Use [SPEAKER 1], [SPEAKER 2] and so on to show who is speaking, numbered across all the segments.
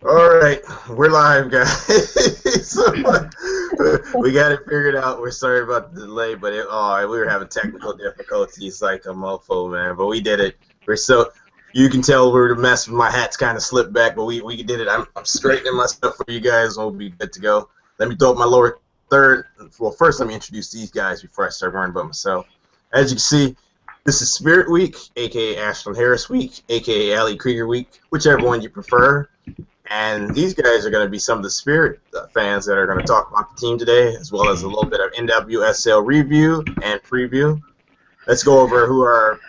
[SPEAKER 1] All right, we're live, guys. So, we got it figured out. We're sorry about the delay, but we were having technical difficulties like a mofo, man. But we did it. You can tell we're the mess. My hat's kind of slipped back, but we did it. I'm straightening my stuff for you guys, and we'll be good to go. Let me throw up my lower third. Well, first, let me introduce these guys before I start worrying about myself. As you can see, this is Spirit Week, aka Ashlyn Harris Week, aka Ali Krieger Week, whichever one you prefer. And these guys are going to be some of the Spirit fans that are going to talk about the team today, as well as a little bit of NWSL review and preview. Let's go over who our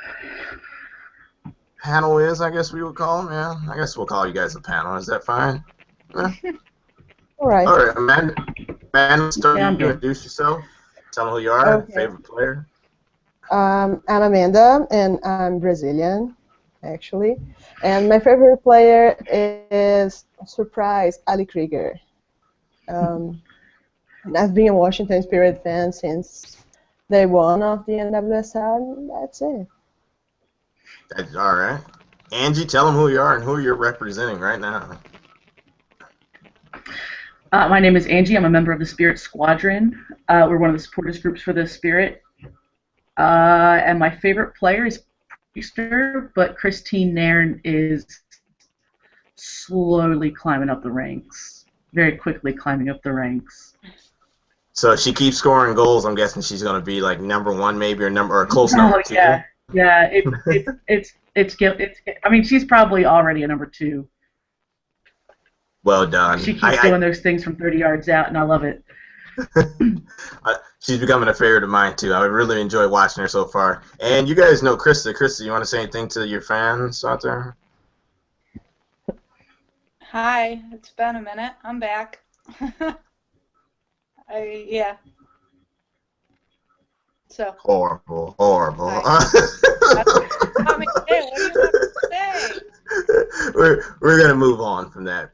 [SPEAKER 1] panel is, I guess we would call them. Yeah, I guess we'll call you guys a panel. Is that fine? Yeah.
[SPEAKER 2] All right.
[SPEAKER 1] All right, Amanda, start you introduce yourself. Tell them who you are,
[SPEAKER 2] okay.
[SPEAKER 1] Favorite player.
[SPEAKER 2] I'm Amanda, and I'm Brazilian, actually. And my favorite player is, surprise, Ali Krieger. I've been a Washington Spirit fan since day one of the NWSL. That's it.
[SPEAKER 1] That's all right. Angie, tell them who you are and who you're representing right now.
[SPEAKER 3] My name is Angie. I'm a member of the Spirit Squadron. We're one of the supporters groups for the Spirit. And my favorite player is Priester, but Christine Nairn is slowly climbing up the ranks. Very quickly climbing up the ranks.
[SPEAKER 1] So she keeps scoring goals. I'm guessing she's going to be like number one, maybe, or close number two.
[SPEAKER 3] Yeah. I mean, she's probably already a number two.
[SPEAKER 1] Well done.
[SPEAKER 3] She keeps doing those things from 30 yards out, and I love it.
[SPEAKER 1] She's becoming a favorite of mine, too. I really enjoy watching her so far. And you guys know Krista. Krista, you want to say anything to your fans out there?
[SPEAKER 4] Hi. It's been a minute. I'm back. Yeah. So.
[SPEAKER 1] Horrible.
[SPEAKER 4] I mean, hey, what do you want to say?
[SPEAKER 1] We're gonna move on from that.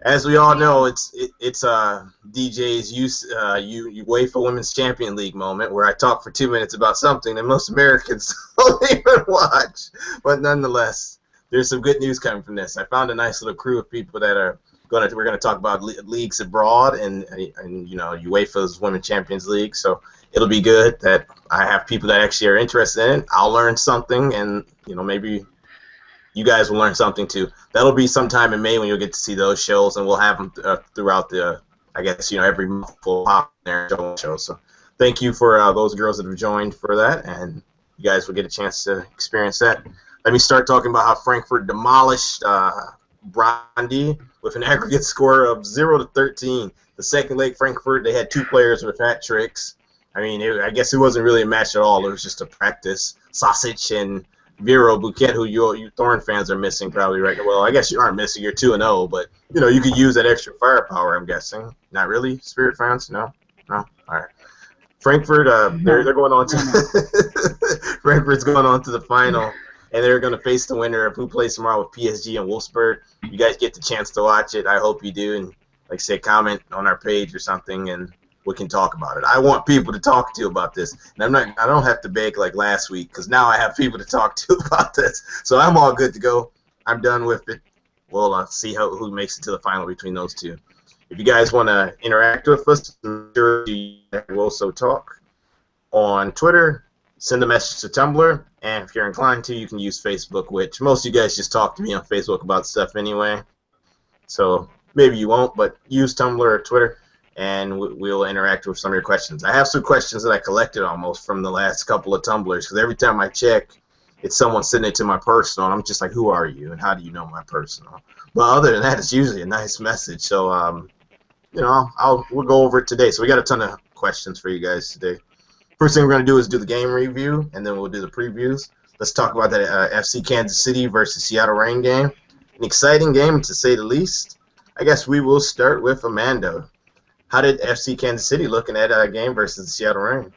[SPEAKER 1] As we all know, it's DJ's UEFA Women's Champion League moment where I talk for 2 minutes about something that most Americans don't even watch. But nonetheless, there's some good news coming from this. I found a nice little crew of people that we're gonna talk about leagues abroad and UEFA's Women's Champions League. So it'll be good that I have people that actually are interested in it. I'll learn something, and maybe you guys will learn something too. That'll be sometime in May when you'll get to see those shows, and we'll have them throughout every month we'll pop in there and show. So thank you for those girls that have joined for that, and you guys will get a chance to experience that. Let me start talking about how Frankfurt demolished Brandi with an aggregate score of 0-13. The second leg, Frankfurt, they had two players with hat tricks. I mean, I guess it wasn't really a match at all. It was just a practice. Sausage and Vero Bouquet, who you Thorn fans are missing probably right now. Well, I guess you aren't missing. You're 2-0, but you could use that extra firepower. I'm guessing. Not really, Spirit fans. No. All right. Frankfurt, they're going on to Frankfurt's going on to the final, and they're going to face the winner of who plays tomorrow with PSG and Wolfsburg. You guys get the chance to watch it. I hope you do, and like I said, comment on our page or something, and we can talk about it. I want people to talk to about this, and I don't have to beg like last week because now I have people to talk to about this. So I'm all good to go. I'm done with it. We'll see who makes it to the final between those two. If you guys want to interact with us, I'm sure you will also talk on Twitter. Send a message to Tumblr, and if you're inclined to, you can use Facebook, which most of you guys just talk to me on Facebook about stuff anyway. So maybe you won't, but use Tumblr or Twitter, and we'll interact with some of your questions. I have some questions that I collected almost from the last couple of Tumblrs, because every time I check, it's someone sending it to my personal, and I'm just like, who are you, and how do you know my personal? But other than that, it's usually a nice message. So, we'll go over it today. So we got a ton of questions for you guys today. First thing we're going to do is do the game review, and then we'll do the previews. Let's talk about that FC Kansas City versus Seattle Reign game. An exciting game, to say the least. I guess we will start with Amanda. How did FC Kansas City look in that game versus the Seattle Reign?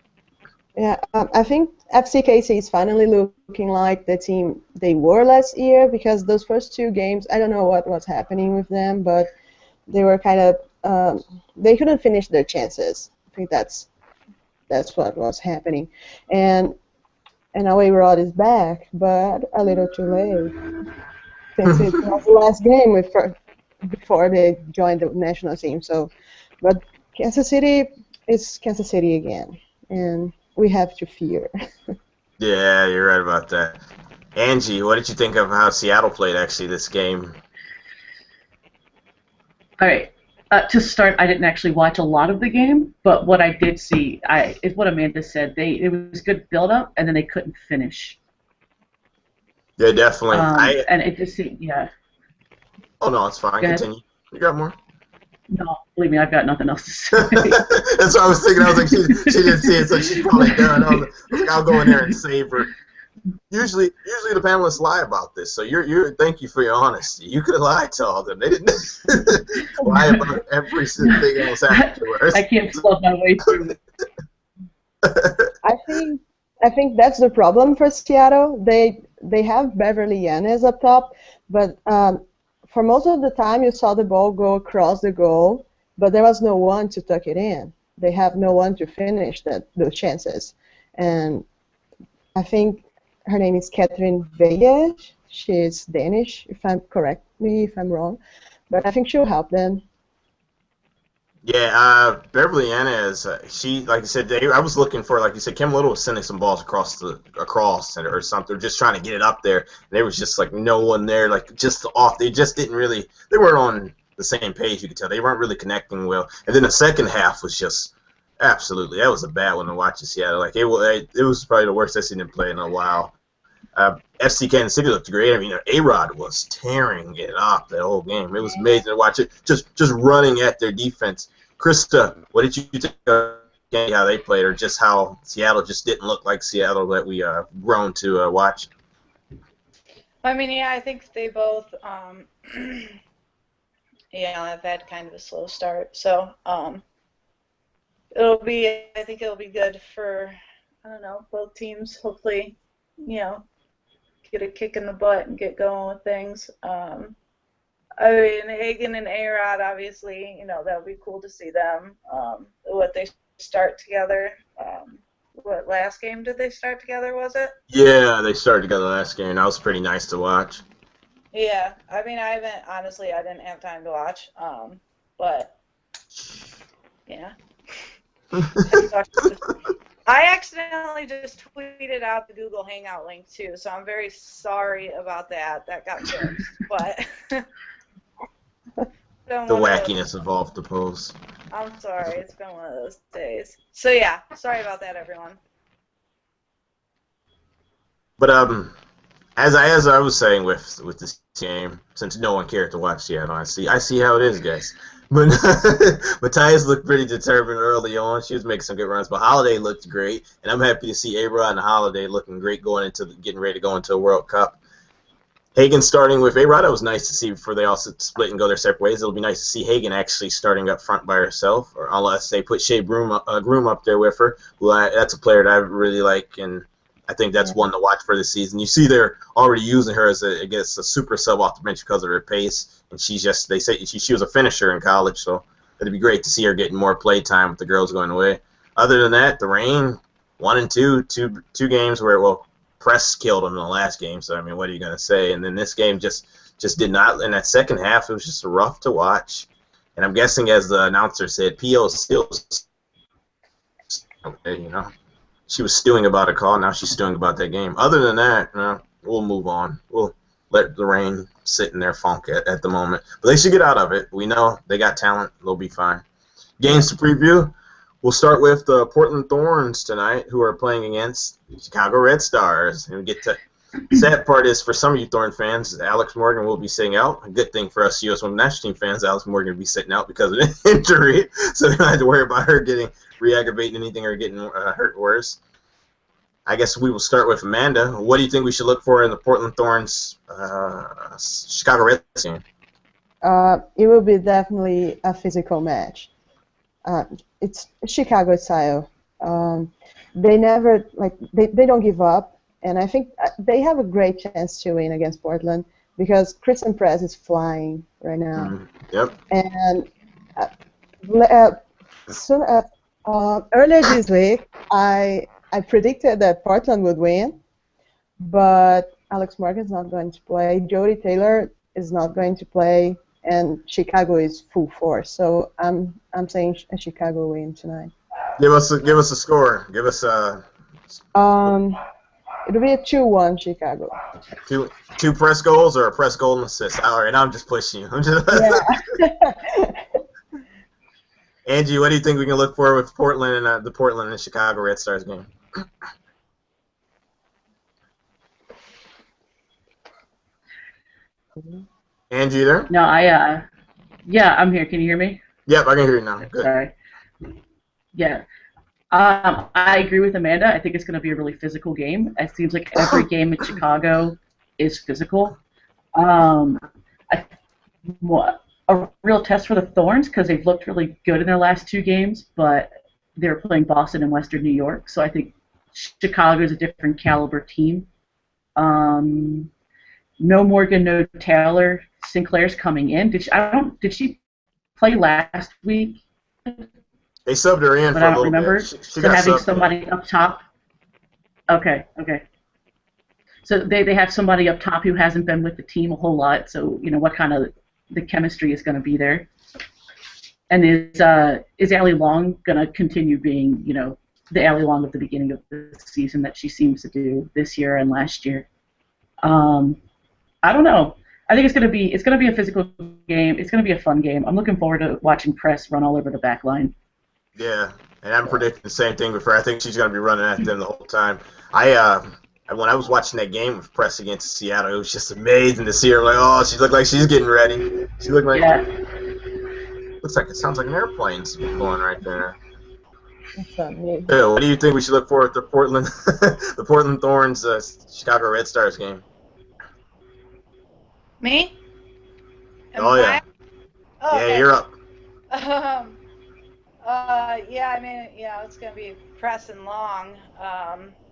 [SPEAKER 2] Yeah, I think FCKC is finally looking like the team they were last year, because those first two games, I don't know what was happening with them, but they were kind of they couldn't finish their chances. I think that's what was happening, and Away Rod is back, but a little too late since it was the last game with before they joined the national team. So, but Kansas City is Kansas City again, and we have to fear.
[SPEAKER 1] Yeah, you're right about that. Angie, what did you think of how Seattle played actually this game?
[SPEAKER 3] All right. To start, I didn't actually watch a lot of the game, but what I did see, is what Amanda said. It was good build up, and then they couldn't finish.
[SPEAKER 1] Yeah, definitely.
[SPEAKER 3] And it just seemed, yeah.
[SPEAKER 1] Oh no, it's fine.
[SPEAKER 3] Go ahead.
[SPEAKER 1] Continue. You got more?
[SPEAKER 3] No, believe me, I've got nothing else to say.
[SPEAKER 1] That's what I was thinking. I was like, she didn't see it, so she's probably done. I was like, I'll go in there and save her. Usually the panelists lie about this, so thank you for your honesty. You could have lied to all of them. They didn't lie about every single thing else afterwards.
[SPEAKER 3] I can't slow my way through it.
[SPEAKER 2] I think that's the problem for Seattle. They have Beverly Yanez up top, but for most of the time you saw the ball go across the goal, but there was no one to tuck it in. They have no one to finish those chances, and I think her name is Catherine Veje. She's Danish, correct me if I'm wrong, but I think she'll help them.
[SPEAKER 1] Yeah, Beverly Yanez, she, like I said, I was looking for, like you said, Kim Little was sending some balls across or something, just trying to get it up there. And there was just like no one there, like just off. They just didn't really, they weren't on the same page. You could tell they weren't really connecting well. And then the second half was just absolutely, that was a bad one to watch in Seattle. Like it was probably the worst I've seen them play in a while. FC Kansas City looked great. I mean, A-Rod was tearing it up that whole game. It was amazing to watch it, just running at their defense. Krista, what did you think of how they played, or just how Seattle just didn't look like Seattle that we grown to watch?
[SPEAKER 4] I mean, yeah, I think they both, have had kind of a slow start. So I think it'll be good for, I don't know, both teams. Hopefully, get a kick in the butt and get going with things. I mean, Hagen and A-Rod, obviously, that would be cool to see them. What they start together. What last game did they start together? Was it?
[SPEAKER 1] Yeah, they started together last game. That was pretty nice to watch.
[SPEAKER 4] Yeah, I mean, I didn't have time to watch. But yeah. I accidentally just tweeted out the Google Hangout link too, so I'm very sorry about that. That got fixed, but
[SPEAKER 1] the wackiness of off the post.
[SPEAKER 4] I'm sorry, it's been one of those days. So yeah, sorry about that, everyone. But
[SPEAKER 1] as I was saying with this game, since no one cared to watch Seattle, I see how it is, guys. But Matthias looked pretty determined early on. She was making some good runs, but Holiday looked great, and I'm happy to see A-Rod and Holiday looking great getting ready to go into a World Cup. Hagen starting with A-Rod, it was nice to see before they all split and go their separate ways. It'll be nice to see Hagen actually starting up front by herself, or unless they put Shea Groom up there with her. That's a player that I really like, and I think that's one to watch for this season. You see they're already using her as a super sub off the bench because of her pace. And they say she was a finisher in college, so it'd be great to see her getting more play time with the girls going away. Other than that, the Reign, 1 and 2 games where, press killed them in the last game, so I mean, what are you going to say? And then this game just did not, in that second half, it was just rough to watch. And I'm guessing, as the announcer said, P.O. still, she was stewing about a call, now she's stewing about that game. Other than that, we'll move on. We'll let the Reign sit in their funk at the moment. But they should get out of it. We know they got talent. They'll be fine. Games to preview. We'll start with the Portland Thorns tonight, who are playing against Chicago Red Stars. And we get to sad part is, for some of you Thorn fans, Alex Morgan will be sitting out. A good thing for us U.S. Women's National Team fans, Alex Morgan will be sitting out because of an injury. So we don't have to worry about her getting re-aggravating anything or getting hurt worse. I guess we will start with Amanda. What do you think we should look for in the Portland Thorns Chicago Red team?
[SPEAKER 2] It will be definitely a physical match. It's Chicago style. They never they don't give up, and I think they have a great chance to win against Portland because Kristen Press is flying right now.
[SPEAKER 1] Yep.
[SPEAKER 2] And earlier this week, I predicted that Portland would win, but Alex Morgan is not going to play. Jodie Taylor is not going to play, and Chicago is full force. So I'm saying a Chicago win tonight.
[SPEAKER 1] Give us a score. Give us
[SPEAKER 2] It'll be a 2-1 Chicago.
[SPEAKER 1] two press goals or a press goal and assist. All right, I'm just pushing you.
[SPEAKER 2] Yeah.
[SPEAKER 1] Angie, what do you think we can look for with Portland and the Portland and Chicago Red Stars game? Angie, you there?
[SPEAKER 3] No, yeah, I'm here. Can you hear me?
[SPEAKER 1] Yep, I can hear you now. Good.
[SPEAKER 3] Sorry. Yeah. I agree with Amanda. I think it's going to be a really physical game. It seems like every game in Chicago is physical. A real test for the Thorns because they've looked really good in their last 2 games, but they're playing Boston and Western New York, so I think Chicago is a different caliber team. No Morgan, no Taylor. Sinclair's coming in. Did she play last week?
[SPEAKER 1] They subbed her in
[SPEAKER 3] But
[SPEAKER 1] for
[SPEAKER 3] I
[SPEAKER 1] a
[SPEAKER 3] don't
[SPEAKER 1] little
[SPEAKER 3] remember.
[SPEAKER 1] bit. She
[SPEAKER 3] So
[SPEAKER 1] got
[SPEAKER 3] having
[SPEAKER 1] subbed.
[SPEAKER 3] somebody up top. Okay. So they have somebody up top who hasn't been with the team a whole lot. So what kind of the chemistry is going to be there? And is Allie Long going to continue being the Allie Long of the beginning of the season that she seems to do this year and last year? I don't know. I think it's gonna be a physical game. It's gonna be a fun game. I'm looking forward to watching Press run all over the back line.
[SPEAKER 1] Yeah, and I'm predicting the same thing with her. I think she's going to be running at them the whole time. When I was watching that game with Press against Seattle, it was just amazing to see her. Like, oh, she looked like she's getting ready. She looked like looks like it sounds like an airplane's going right there.
[SPEAKER 2] That's not me.
[SPEAKER 1] Yeah, what do you think we should look for at the Portland, the Portland Thorns, Chicago Red Stars game?
[SPEAKER 4] Me?
[SPEAKER 1] Oh yeah.
[SPEAKER 4] Oh,
[SPEAKER 1] Yeah,
[SPEAKER 4] okay.
[SPEAKER 1] you're up.
[SPEAKER 4] Yeah, I mean, it's going to be Press and Long.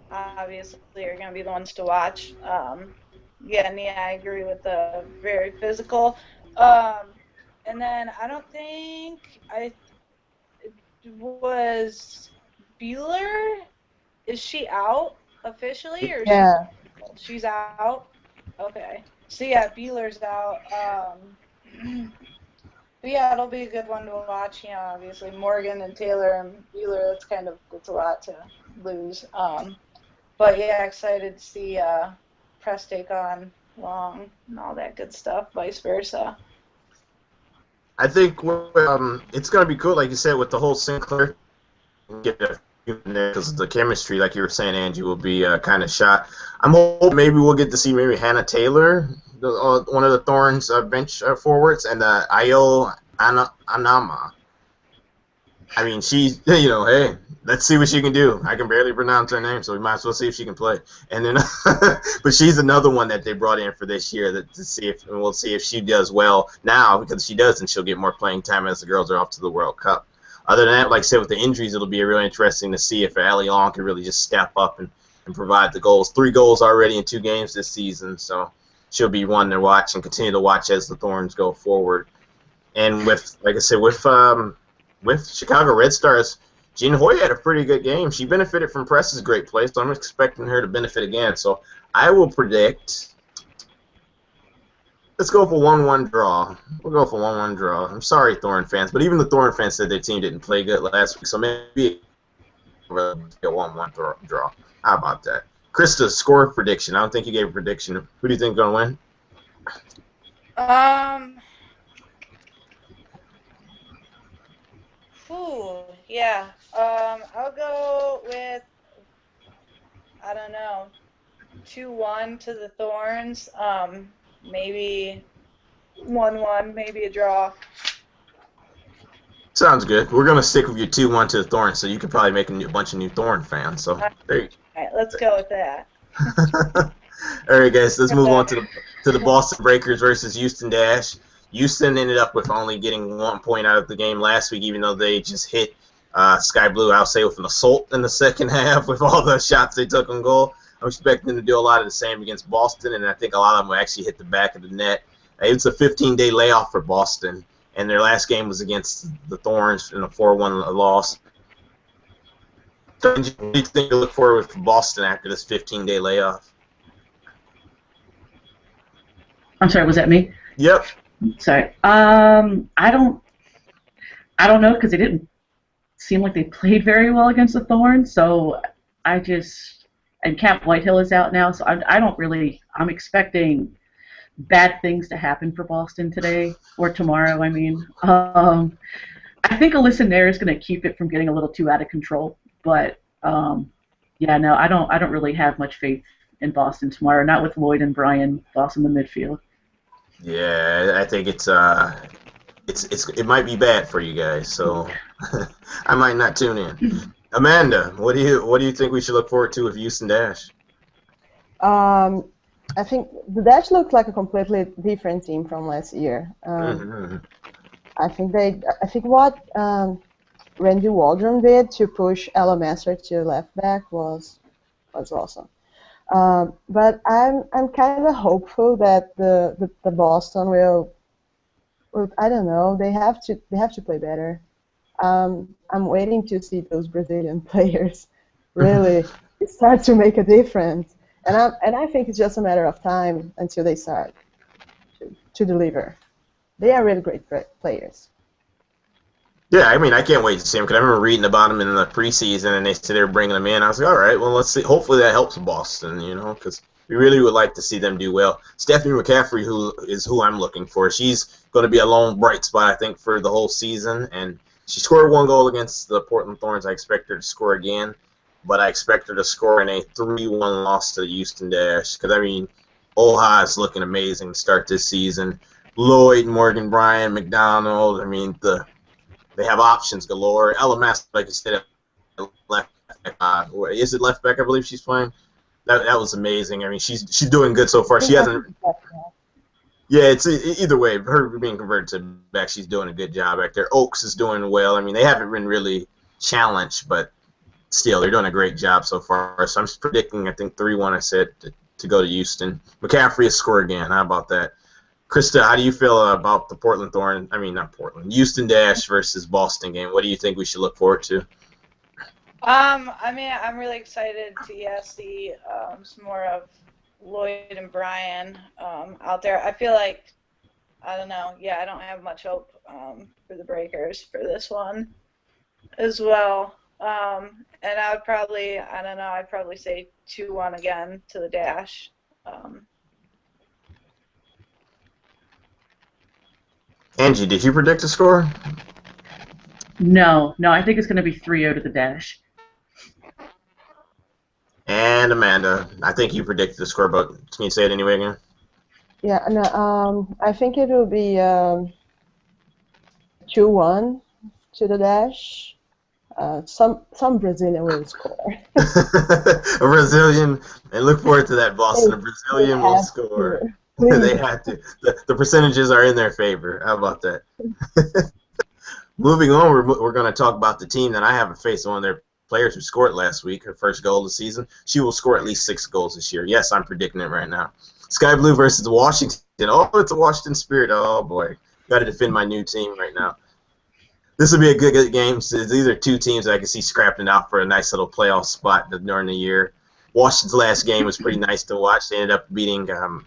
[SPEAKER 4] Obviously, are going to be the ones to watch. I agree with the very physical. And then I don't think was Bueller. Is she out officially, or
[SPEAKER 2] Yeah.
[SPEAKER 4] she's out? Okay. So yeah, Bueller's out. But yeah, it'll be a good one to watch. Obviously Morgan and Taylor and Bueller. That's a lot to lose. But yeah, excited to see Press take on Long and all that good stuff. Vice versa.
[SPEAKER 1] I think it's going to be cool, like you said, with the whole Sinclair. Get because the chemistry, like you were saying, Angie, will be kind of shot. I'm hoping maybe we'll get to see maybe Hannah Taylor, one of the Thorns bench forwards, and Ayo Anama. I mean, she's, hey, let's see what she can do. I can barely pronounce her name, so we might as well see if she can play. And then, but she's another one that they brought in for this year to see if, and we'll see if she does well now, because if she does, then she'll get more playing time as the girls are off to the World Cup. Other than that, like I said, with the injuries, it'll be really interesting to see if Allie Long can really just step up and provide the goals. 3 goals already in 2 games this season, so she'll be one to watch and continue to watch as the Thorns go forward. And with, like I said, with Chicago Red Stars, Jean Hoy had a pretty good game. She benefited from Press's great play, so I'm expecting her to benefit again. So I will predict. Let's go for 1-1 draw. We'll go for 1-1 draw. I'm sorry, Thorn fans, but even the Thorn fans said their team didn't play good last week, so maybe a 1-1 draw. How about that? Krista, score prediction. I don't think you gave a prediction. Who do you think is going to win?
[SPEAKER 4] Yeah. I'll go with, I don't know, 2-1 to the Thorns. Maybe 1-1, maybe a draw.
[SPEAKER 1] Sounds good. We're going to stick with your 2-1 to the Thorns, so you could probably make a bunch of new Thorn fans. So there you go.
[SPEAKER 4] All right, let's go with that.
[SPEAKER 1] All right, guys, let's move on to the Boston Breakers versus Houston Dash. Houston ended up with only getting 1 point out of the game last week, even though they just hit Sky Blue, I'll say, with an assault in the second half with all the shots they took on goal. I'm expecting them to do a lot of the same against Boston, and I think a lot of them will actually hit the back of the net. It's a 15-day layoff for Boston, and their last game was against the Thorns in a 4-1 loss. So what do you think to look forward with Boston after this 15-day layoff?
[SPEAKER 3] I'm sorry, was that me?
[SPEAKER 1] Yep.
[SPEAKER 3] Sorry. I don't know because they didn't seem like they played very well against the Thorns. So I just and Cap Whitehill is out now, so I don't really. I'm expecting bad things to happen for Boston today or tomorrow. I mean, I think Alyssa Nair is going to keep it from getting a little too out of control. But yeah, no, I don't. I don't really have much faith in Boston tomorrow. Not with Lloyd and Brian Boss in the midfield.
[SPEAKER 1] Yeah, I think it might be bad for you guys, so I might not tune in. Amanda, what do you think we should look forward to with Houston Dash?
[SPEAKER 2] Um, I think the Dash looked like a completely different team from last year.
[SPEAKER 1] Mm-hmm.
[SPEAKER 2] I think what Randy Waldron did to push Ella Messer to left back was awesome. But I'm kind of hopeful that the Boston will, I don't know, they have to play better. I'm waiting to see those Brazilian players really start to make a difference, and I think it's just a matter of time until they start to deliver. They are really great players.
[SPEAKER 1] Yeah, I mean, I can't wait to see them because I remember reading about them in the preseason, and they said they were bringing them in. I was like, all right, well, let's see. Hopefully that helps Boston, because we really would like to see them do well. Stephanie McCaffrey, who I'm looking for, she's going to be a lone bright spot, I think, for the whole season. And she scored 1 goal against the Portland Thorns. I expect her to score again, but I expect her to score in a 3-1 loss to the Houston Dash because, I mean, Oha is looking amazing to start this season. Lloyd, Morgan, Bryan, McDonald, I mean, they have options galore. Ella Mass, like you said, left back. Is it left back? I believe she's playing. That was amazing. I mean, she's doing good so far. She hasn't. Yeah, it's either way. Her being converted to back, she's doing a good job back there. Oaks is doing well. I mean, they haven't been really challenged, but still, they're doing a great job so far. So I'm just predicting, I think 3-1. I said to go to Houston. McCaffrey will score again. How about that? Krista, how do you feel about the Portland Thorn? I mean, not Portland. Houston Dash versus Boston game. What do you think we should look forward to?
[SPEAKER 4] I mean, I'm really excited to see some more of Lloyd and Brian out there. I feel like, I don't know, I don't have much hope for the Breakers for this one as well. And I would probably, I don't know, I'd probably say 2-1 again to the Dash.
[SPEAKER 1] Angie, did you predict a score?
[SPEAKER 3] No, I think it's going to be 3-0 to the Dash.
[SPEAKER 1] And Amanda, I think you predicted the score, but can you say it anyway again?
[SPEAKER 2] Yeah, no, I think it will be 2-1 to the Dash. Some Brazilian will score.
[SPEAKER 1] A Brazilian, and look forward to that, Boston. A Brazilian will score. They have to. The percentages are in their favor. How about that? Moving on, we're going to talk about the team that I haven't faced. One of their players who scored last week, her first goal of the season. She will score at least 6 goals this year. Yes, I'm predicting it right now. Sky Blue versus Washington. Oh, it's a Washington Spirit. Oh, boy. Got to defend my new team right now. This will be a good game. So these are two teams that I can see scrapping out for a nice little playoff spot during the year. Washington's last game was pretty nice to watch. They ended up beating the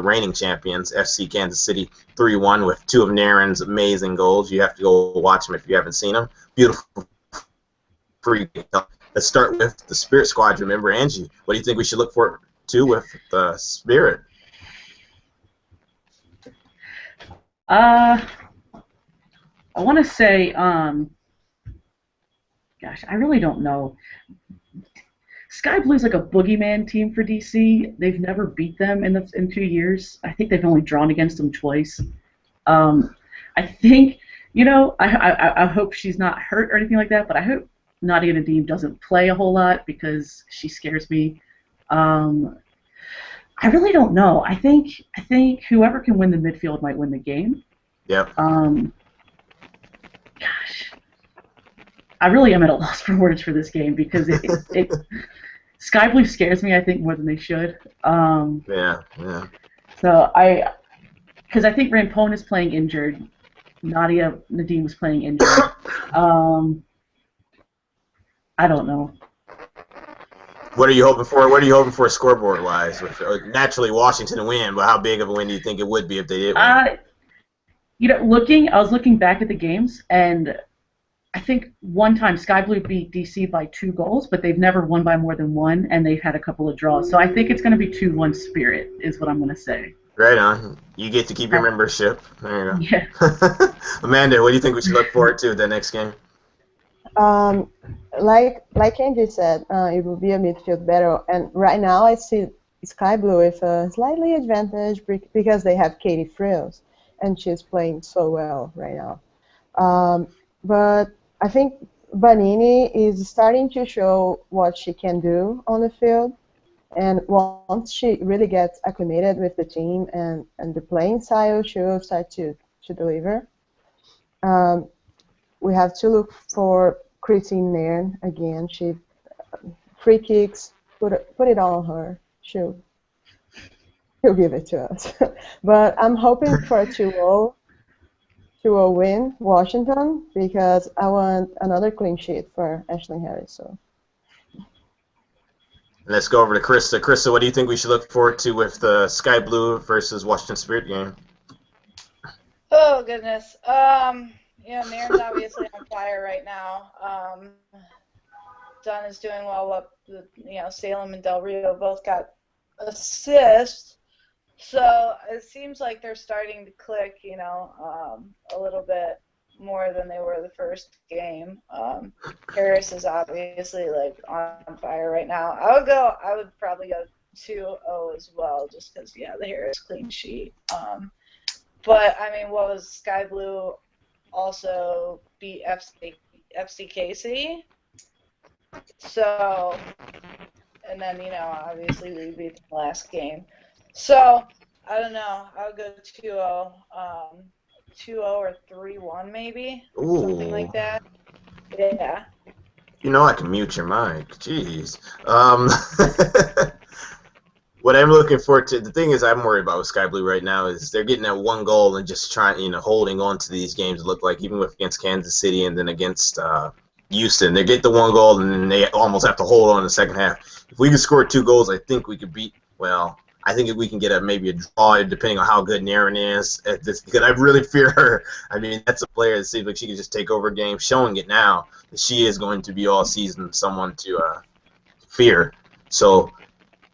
[SPEAKER 1] reigning champions, FC Kansas City, 3-1 with 2 of Naren's amazing goals. You have to go watch them if you haven't seen them. Beautiful free game. Let's start with the Spirit squad. Remember, Angie, what do you think we should look forward to with the Spirit?
[SPEAKER 3] I want to say, gosh, I really don't know. Sky Blue's like a boogeyman team for DC. They've never beat them in 2 years. I think they've only drawn against them twice. I think, I hope she's not hurt or anything like that, but I hope Nadia Nadim doesn't play a whole lot because she scares me. I really don't know. I think whoever can win the midfield might win the game.
[SPEAKER 1] Yep.
[SPEAKER 3] Gosh, I really am at a loss for words for this game because it Sky Blue scares me, I think, more than they should.
[SPEAKER 1] Yeah.
[SPEAKER 3] So because I think Rampone is playing injured, Nadia Nadim was playing injured. I don't know.
[SPEAKER 1] What are you hoping for? What are you hoping for scoreboard wise? With naturally Washington to win, but how big of a win do you think it would be if they did win?
[SPEAKER 3] I was looking back at the games, and I think one time Sky Blue beat DC by 2 goals, but they've never won by more than one, and they've had a couple of draws. So I think it's going to be 2-1 Spirit, is what I'm going to say.
[SPEAKER 1] Right on. You get to keep your membership. There you
[SPEAKER 3] go.
[SPEAKER 1] Yeah. Amanda, what do you think we should look forward to the next game?
[SPEAKER 2] Like Angie said, it will be a midfield battle, and right now I see Sky Blue with a slightly advantage because they have Katie Frills, and she's playing so well right now. But I think Banini is starting to show what she can do on the field, and once she really gets acclimated with the team and the playing style, she will start to deliver. We have to look for Christine Nairn again. She free kicks, put it on her. She'll give it to us. But I'm hoping for a 2-0 win, Washington, because I want another clean sheet for Ashlyn Harris. So.
[SPEAKER 1] Let's go over to Krista. Krista, what do you think we should look forward to with the Sky Blue versus Washington Spirit game?
[SPEAKER 4] Oh goodness. Nairn's obviously on fire right now. Dunn is doing well up. Salem and Del Rio both got assists. So it seems like they're starting to click, a little bit more than they were the first game. Harris is obviously on fire right now. I would probably go 2-0 as well, just because the Harris clean sheet. But I mean, what was Sky Blue also beat FCKC? So, and then obviously we beat the last game. So I don't know. I would go 2-0, 2-0 or 3-1 maybe.
[SPEAKER 1] Ooh.
[SPEAKER 4] Something like that. Yeah.
[SPEAKER 1] I can mute your mic. Jeez. What I'm looking forward to, the thing is I'm worried about with Sky Blue right now is they're getting that one goal and just trying, holding on to these games. It looked like even against Kansas City and then against Houston, they get the one goal and then they almost have to hold on in the second half. If we can score 2 goals, I think we could beat. Well, I think we can get maybe a draw depending on how good Naren is. Because I really fear her. I mean, that's a player that seems like she can just take over a game, showing it now that she is going to be all season someone to fear. So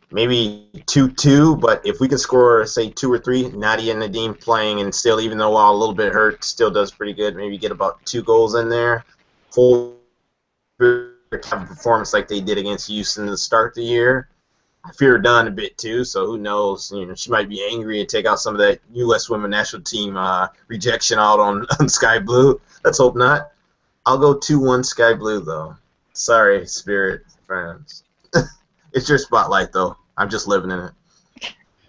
[SPEAKER 1] maybe 2-2, but if we can score, say, 2 or 3, Nadia and Nadim playing and still, even though while a little bit hurt, still does pretty good. Maybe get about 2 goals in there. Hold have a performance like they did against Houston to start the year. I fear Dunn a bit too, so who knows? She might be angry and take out some of that U.S. Women's National Team rejection out on Sky Blue. Let's hope not. I'll go 2-1 Sky Blue though. Sorry, Spirit friends. It's your spotlight though. I'm just living in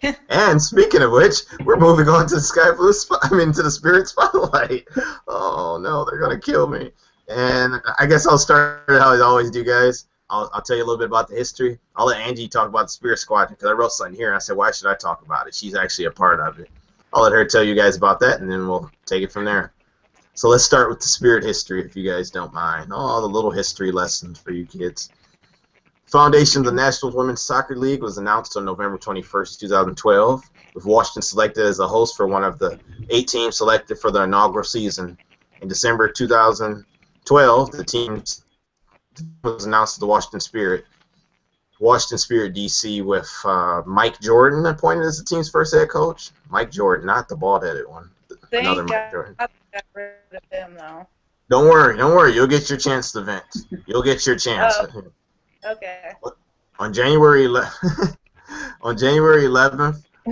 [SPEAKER 1] it. And speaking of which, we're moving on to the Sky Blue to the Spirit spotlight. Oh no, they're gonna kill me. And I guess I'll start how I always do, guys. I'll tell you a little bit about the history. I'll let Angie talk about the Spirit Squadron because I wrote something here and I said, why should I talk about it? She's actually a part of it. I'll let her tell you guys about that and then we'll take it from there. So let's start with the Spirit history if you guys don't mind. Oh, the little history lessons for you kids. Foundation of the National Women's Soccer League was announced on November 21st, 2012, with Washington selected as a host for one of the 8 teams selected for the inaugural season. In December 2012, the team was announced as the Washington Spirit. Washington Spirit DC with Mike Jordan appointed as the team's first head coach. Mike Jordan, not the bald-headed one. Another Mike Jordan.
[SPEAKER 4] I got rid of him, though.
[SPEAKER 1] Don't worry. You'll get your chance to vent. You'll get your chance.
[SPEAKER 4] Oh, okay.
[SPEAKER 1] On January 11th,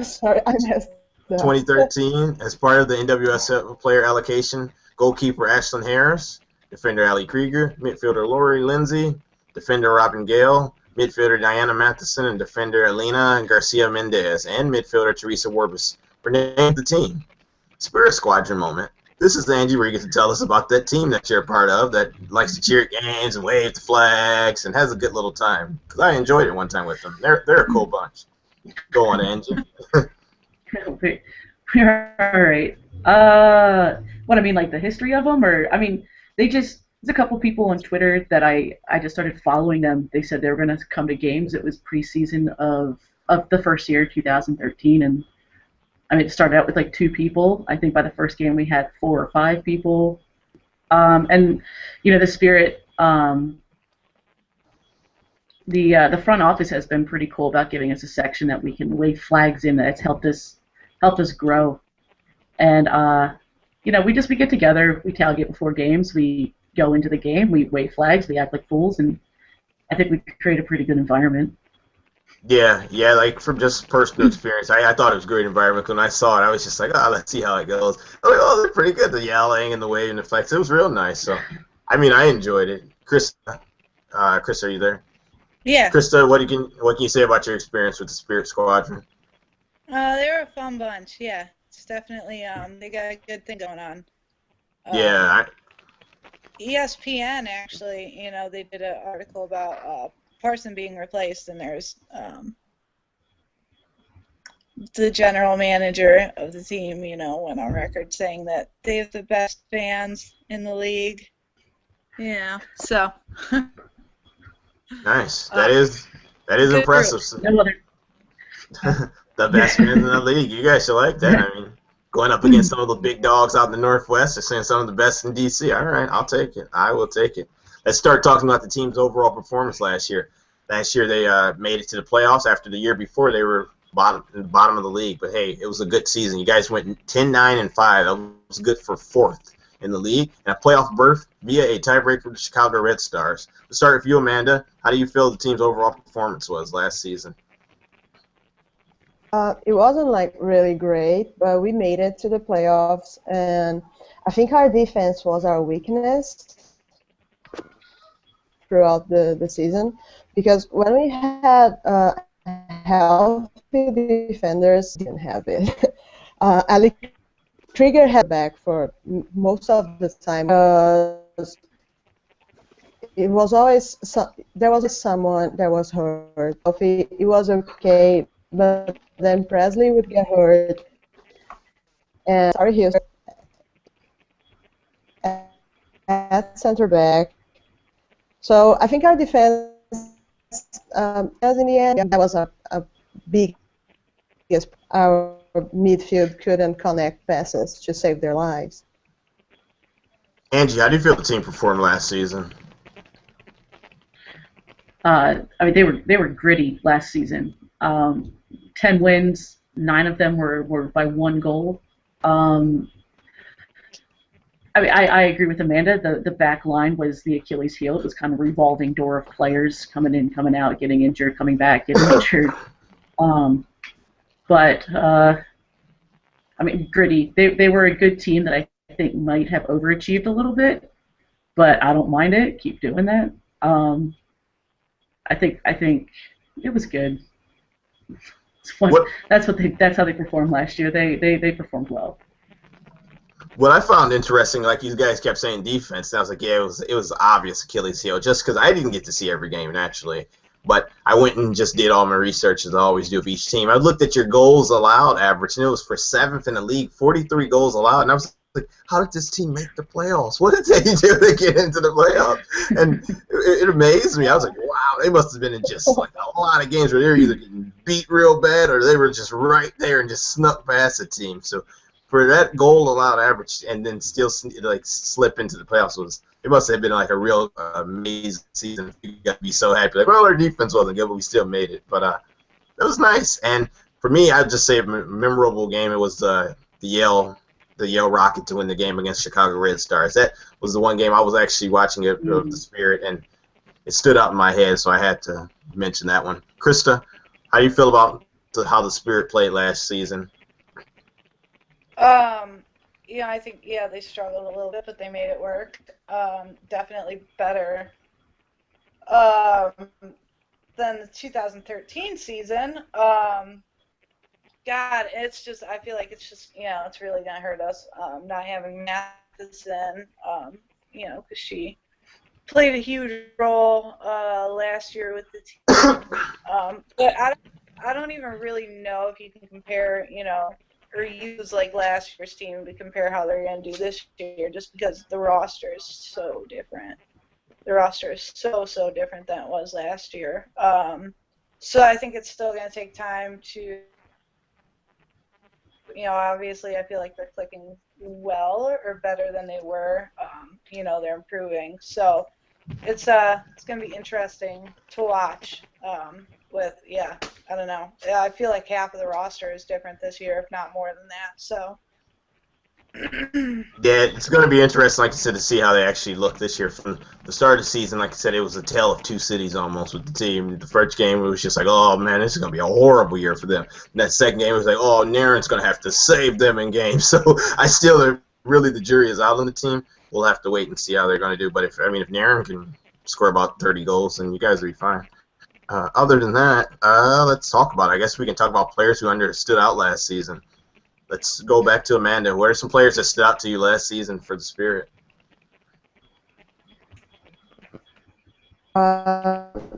[SPEAKER 2] Sorry, I missed that.
[SPEAKER 1] 2013, as part of the NWSL player allocation, goalkeeper Ashlyn Harris, defender Ali Krieger, midfielder Lori Lindsay, defender Robin Gale, midfielder Diana Matheson, and defender Elena Garcia Mendez, and midfielder Teresa Warbus were named the team. Spirit Squadron moment. This is the Angie where you get to tell us about that team that you're a part of that likes to cheer at games and wave the flags and has a good little time. Because I enjoyed it one time with them. They're a cool bunch. Go on, Angie.
[SPEAKER 3] All right. What I mean, like the history of them, or I mean, they there's a couple people on Twitter that I just started following them. They said they were going to come to games. It was preseason of the first year, 2013, and I mean, it started out with like 2 people. I think by the first game we had 4 or 5 people. And you know, the Spirit, the front office has been pretty cool about giving us a section that we can wave flags in. That's helped us grow. And you know, we get together, we tailgate before games, we go into the game, we wave flags, we act like fools, and I think we create a pretty good environment.
[SPEAKER 1] Yeah, like from just personal experience, I thought it was a great environment. When I saw it, I was just like, oh, let's see how it goes. Oh, they're pretty good. The yelling and the waving, the flags, it was real nice. So, I mean, I enjoyed it. Chris, are you there?
[SPEAKER 4] Yeah.
[SPEAKER 1] Krista, what can you say about your experience with the Spirit Squadron?
[SPEAKER 4] They were a fun bunch. Yeah, it's definitely they got a good thing going on.
[SPEAKER 1] Yeah.
[SPEAKER 4] ESPN actually, you know, they did an article about Parson being replaced, and there's the general manager of the team, you know, went on record saying that they have the best fans in the league. Yeah, so.
[SPEAKER 1] Nice. That is impressive.
[SPEAKER 3] No other.
[SPEAKER 1] The best fans in the league. You guys should like that. I mean, going up against some of the big dogs out in the Northwest, they're saying some of the best in DC. All right, I'll take it. I will take it. Let's start talking about the team's overall performance last year. Last year they made it to the playoffs. After the year before, they were in the bottom of the league. But hey, it was a good season. You guys went 10-9-5. That was good for 4th in the league, and a playoff berth via a tiebreaker with the Chicago Red Stars. Let's start with you, Amanda. How do you feel the team's overall performance was last season?
[SPEAKER 2] It wasn't like really great, but we made it to the playoffs, and I think our defense was our weakness throughout the season, because when we had healthy defenders, didn't have it. Ali Krieger had back for most of the time. It was always there was someone that was hurt. It was okay, but then Presley would get hurt, and sorry, he was at center back. So I think our defense, as in the end, that was a big. Our midfield couldn't connect passes to save their lives.
[SPEAKER 1] Angie, how do you feel the team performed last season?
[SPEAKER 3] I mean, they were gritty last season. 10 wins, 9 of them were by 1 goal. I mean, I agree with Amanda. The back line was the Achilles heel. It was kind of a revolving door of players coming in, coming out, getting injured, coming back, getting injured. But I mean, gritty. They were a good team that I think might have overachieved a little bit, but I don't mind it. Keep doing that. I think it was good. That's how they performed last year. They performed well.
[SPEAKER 1] What I found interesting, like you guys kept saying defense, and I was like, yeah, it was obvious Achilles heel, just because I didn't get to see every game naturally. But I went and just did all my research, as I always do with each team. I looked at your goals allowed average, and it was for 7th in the league, 43 goals allowed. And I was like, how did this team make the playoffs? What did they do to get into the playoffs? And it amazed me. I was like, wow, they must have been in just like a lot of games where they were either getting beat real bad or they were just right there and just snuck past the team. So for that goal allowed average and then still like slip into the playoffs it must have been like a real amazing season. You got to be so happy. Like, well, our defense wasn't good, but we still made it. But it was nice. And for me, I'd just say a memorable game. It was the Yale Rocket to win the game against Chicago Red Stars. That was the one game I was actually watching it of the Spirit, and it stood out in my head, so I had to mention that one. Krista, how do you feel about how the Spirit played last season?
[SPEAKER 4] Yeah, I think they struggled a little bit, but they made it work. Definitely better than the 2013 season. God, it's just I feel like it's just it's really gonna hurt us not having Matheson. Because she played a huge role last year with the team. But I don't even really know if you can compare or use like last year's team to compare how they're going to do this year, just because the roster is so different. The roster is so different than it was last year. So I think it's still going to take time to, obviously I feel like they're clicking well or better than they were. They're improving. So it's going to be interesting to watch. I don't know. I feel like half of the roster is different this year, if not more than that. So.
[SPEAKER 1] Yeah, it's going to be interesting, like you said, to see how they actually look this year. From the start of the season, like I said, it was a tale of two cities almost with the team. The first game, it was just like, oh, man, this is going to be a horrible year for them. And that second game, it was like, oh, Naren's going to have to save them in games. So really the jury is out on the team. We'll have to wait and see how they're going to do. But if Naren can score about 30 goals, then you guys will be fine. Other than that, let's talk about it. I guess we can talk about players who stood out last season. Let's go back to Amanda. What are some players that stood out to you last season for the Spirit?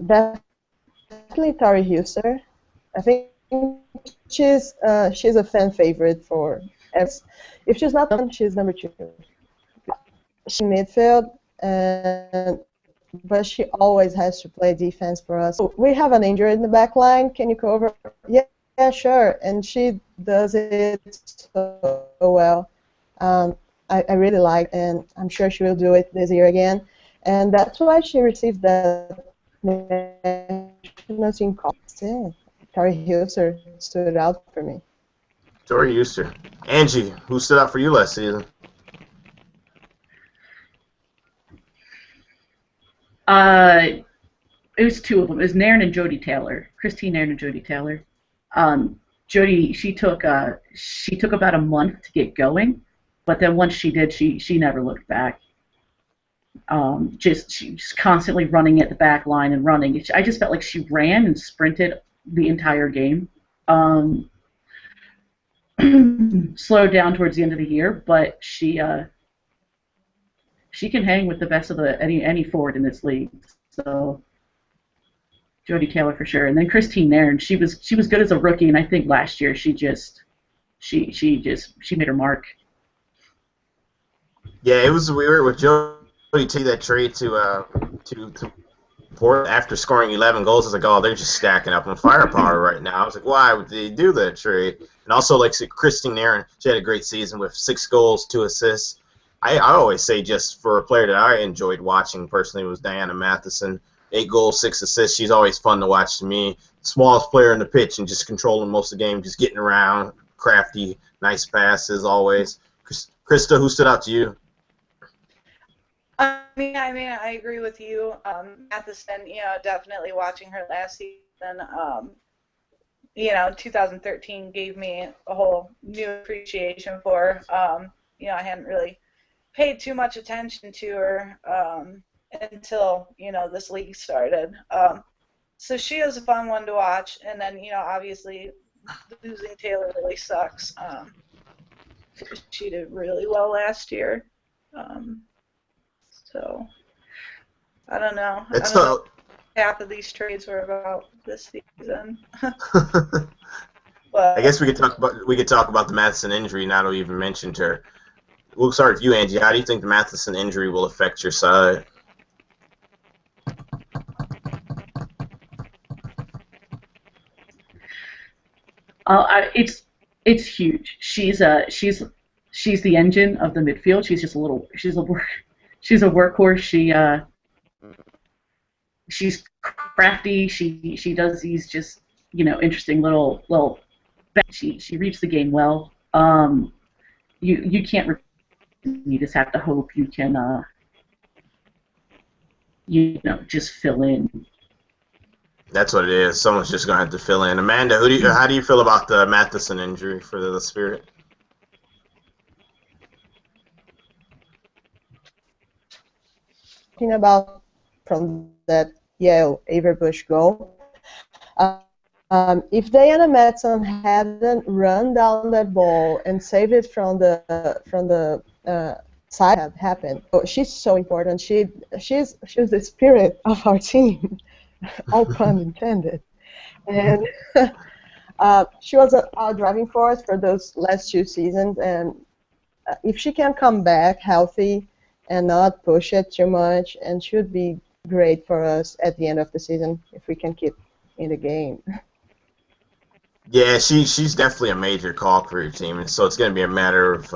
[SPEAKER 2] Definitely Tori Huser. I think she's a fan favorite for us. If she's not one, she's number 2. She's midfield, but she always has to play defense for us. So we have an injury in the back line. Can you cover? Yeah, sure. And she does it so well. I really like, and I'm sure she will do it this year again. And that's why she received the national team call. Yeah. Tori Huser stood out for me.
[SPEAKER 1] Tori Huser. Angie, who stood out for you last season?
[SPEAKER 3] It was 2 of them. It was Nairn and Jodie Taylor. Christine Nairn and Jodie Taylor. Jodie, she took about a month to get going, but then once she did, she never looked back. She was constantly running at the back line and running. I just felt like she ran and sprinted the entire game. Slowed down towards the end of the year, but she can hang with the best of any forward in this league. So Jodie Taylor for sure, and then Christine Nairn. She was good as a rookie, and I think last year she made her mark.
[SPEAKER 1] Yeah, it was weird with Jodie T that trade to Port after scoring 11 goals. I was like, oh, they're just stacking up on firepower right now. I was like, why would they do that trade? And also, like Christine Nairn, she had a great season with 6 goals, 2 assists. I always say, just for a player that I enjoyed watching personally, was Diana Matheson. 8 goals, 6 assists. She's always fun to watch to me. Smallest player in the pitch and just controlling most of the game, just getting around, crafty, nice passes always. Krista, who stood out to you?
[SPEAKER 4] I mean, I agree with you. Matheson, definitely watching her last season. 2013 gave me a whole new appreciation for her. I hadn't really paid too much attention to her until this league started. So she was a fun one to watch, and then obviously losing Taylor really sucks. She did really well last year. So I don't know. Half of these trades were about this season. But
[SPEAKER 1] I guess we could talk about the Matheson injury now that we even mentioned her. We'll start with you, Angie. How do you think the Matheson injury will affect your side?
[SPEAKER 3] It's huge. She's the engine of the midfield. She's a workhorse. She's crafty. She does these just interesting little. She reads the game well. You can't. You just have to hope you can. Just fill in.
[SPEAKER 1] That's what it is. Someone's just gonna have to fill in. Amanda, how do you feel about the Matheson injury for the Spirit?
[SPEAKER 2] Talking about from that Yale Averbush goal, if Diana Madsen hadn't run down that ball and saved it from the side, had happened. Oh, she's so important. She's the spirit of our team, all pun intended. And She was our driving force for those last 2 seasons, and if she can come back healthy and not push it too much, and should be great for us at the end of the season if we can keep in the game.
[SPEAKER 1] Yeah, she's definitely a major call for your team, and so it's going to be a matter of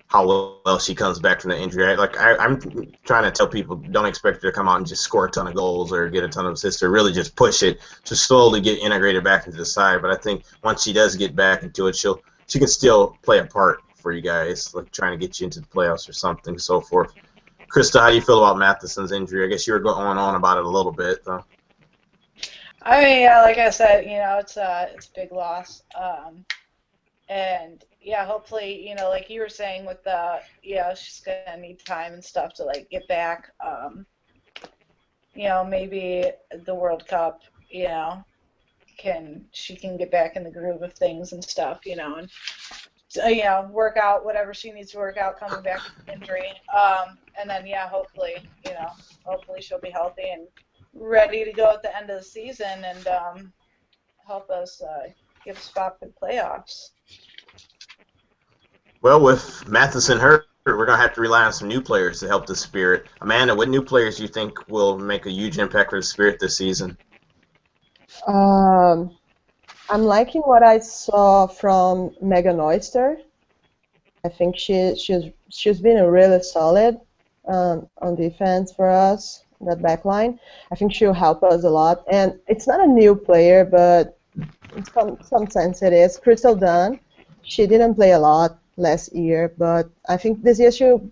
[SPEAKER 1] how well she comes back from the injury. I'm trying to tell people, don't expect her to come out and just score a ton of goals or get a ton of assists, or really just push it to slowly get integrated back into the side. But I think once she does get back into it, she can still play a part for you guys, like trying to get you into the playoffs or something, so forth. Krista, how do you feel about Matheson's injury? I guess you were going on about it a little bit, though.
[SPEAKER 4] I mean, yeah, like I said, it's a big loss. And yeah, hopefully, like you were saying with she's gonna need time and stuff to like get back. Maybe the World Cup, she can get back in the groove of things and stuff, and work out whatever she needs to work out coming back from injury. And then hopefully she'll be healthy and ready to go at the end of the season and help us get a spot for the playoffs.
[SPEAKER 1] Well, with Matheson hurt, we're going to have to rely on some new players to help the Spirit. Amanda, what new players do you think will make a huge impact for the Spirit this season?
[SPEAKER 2] I'm liking what I saw from Megan Oyster. I think she's been a really solid on defense for us, that back line. I think she'll help us a lot. And it's not a new player, but in some sense it is. Crystal Dunn, she didn't play a lot last year, but I think this year she'll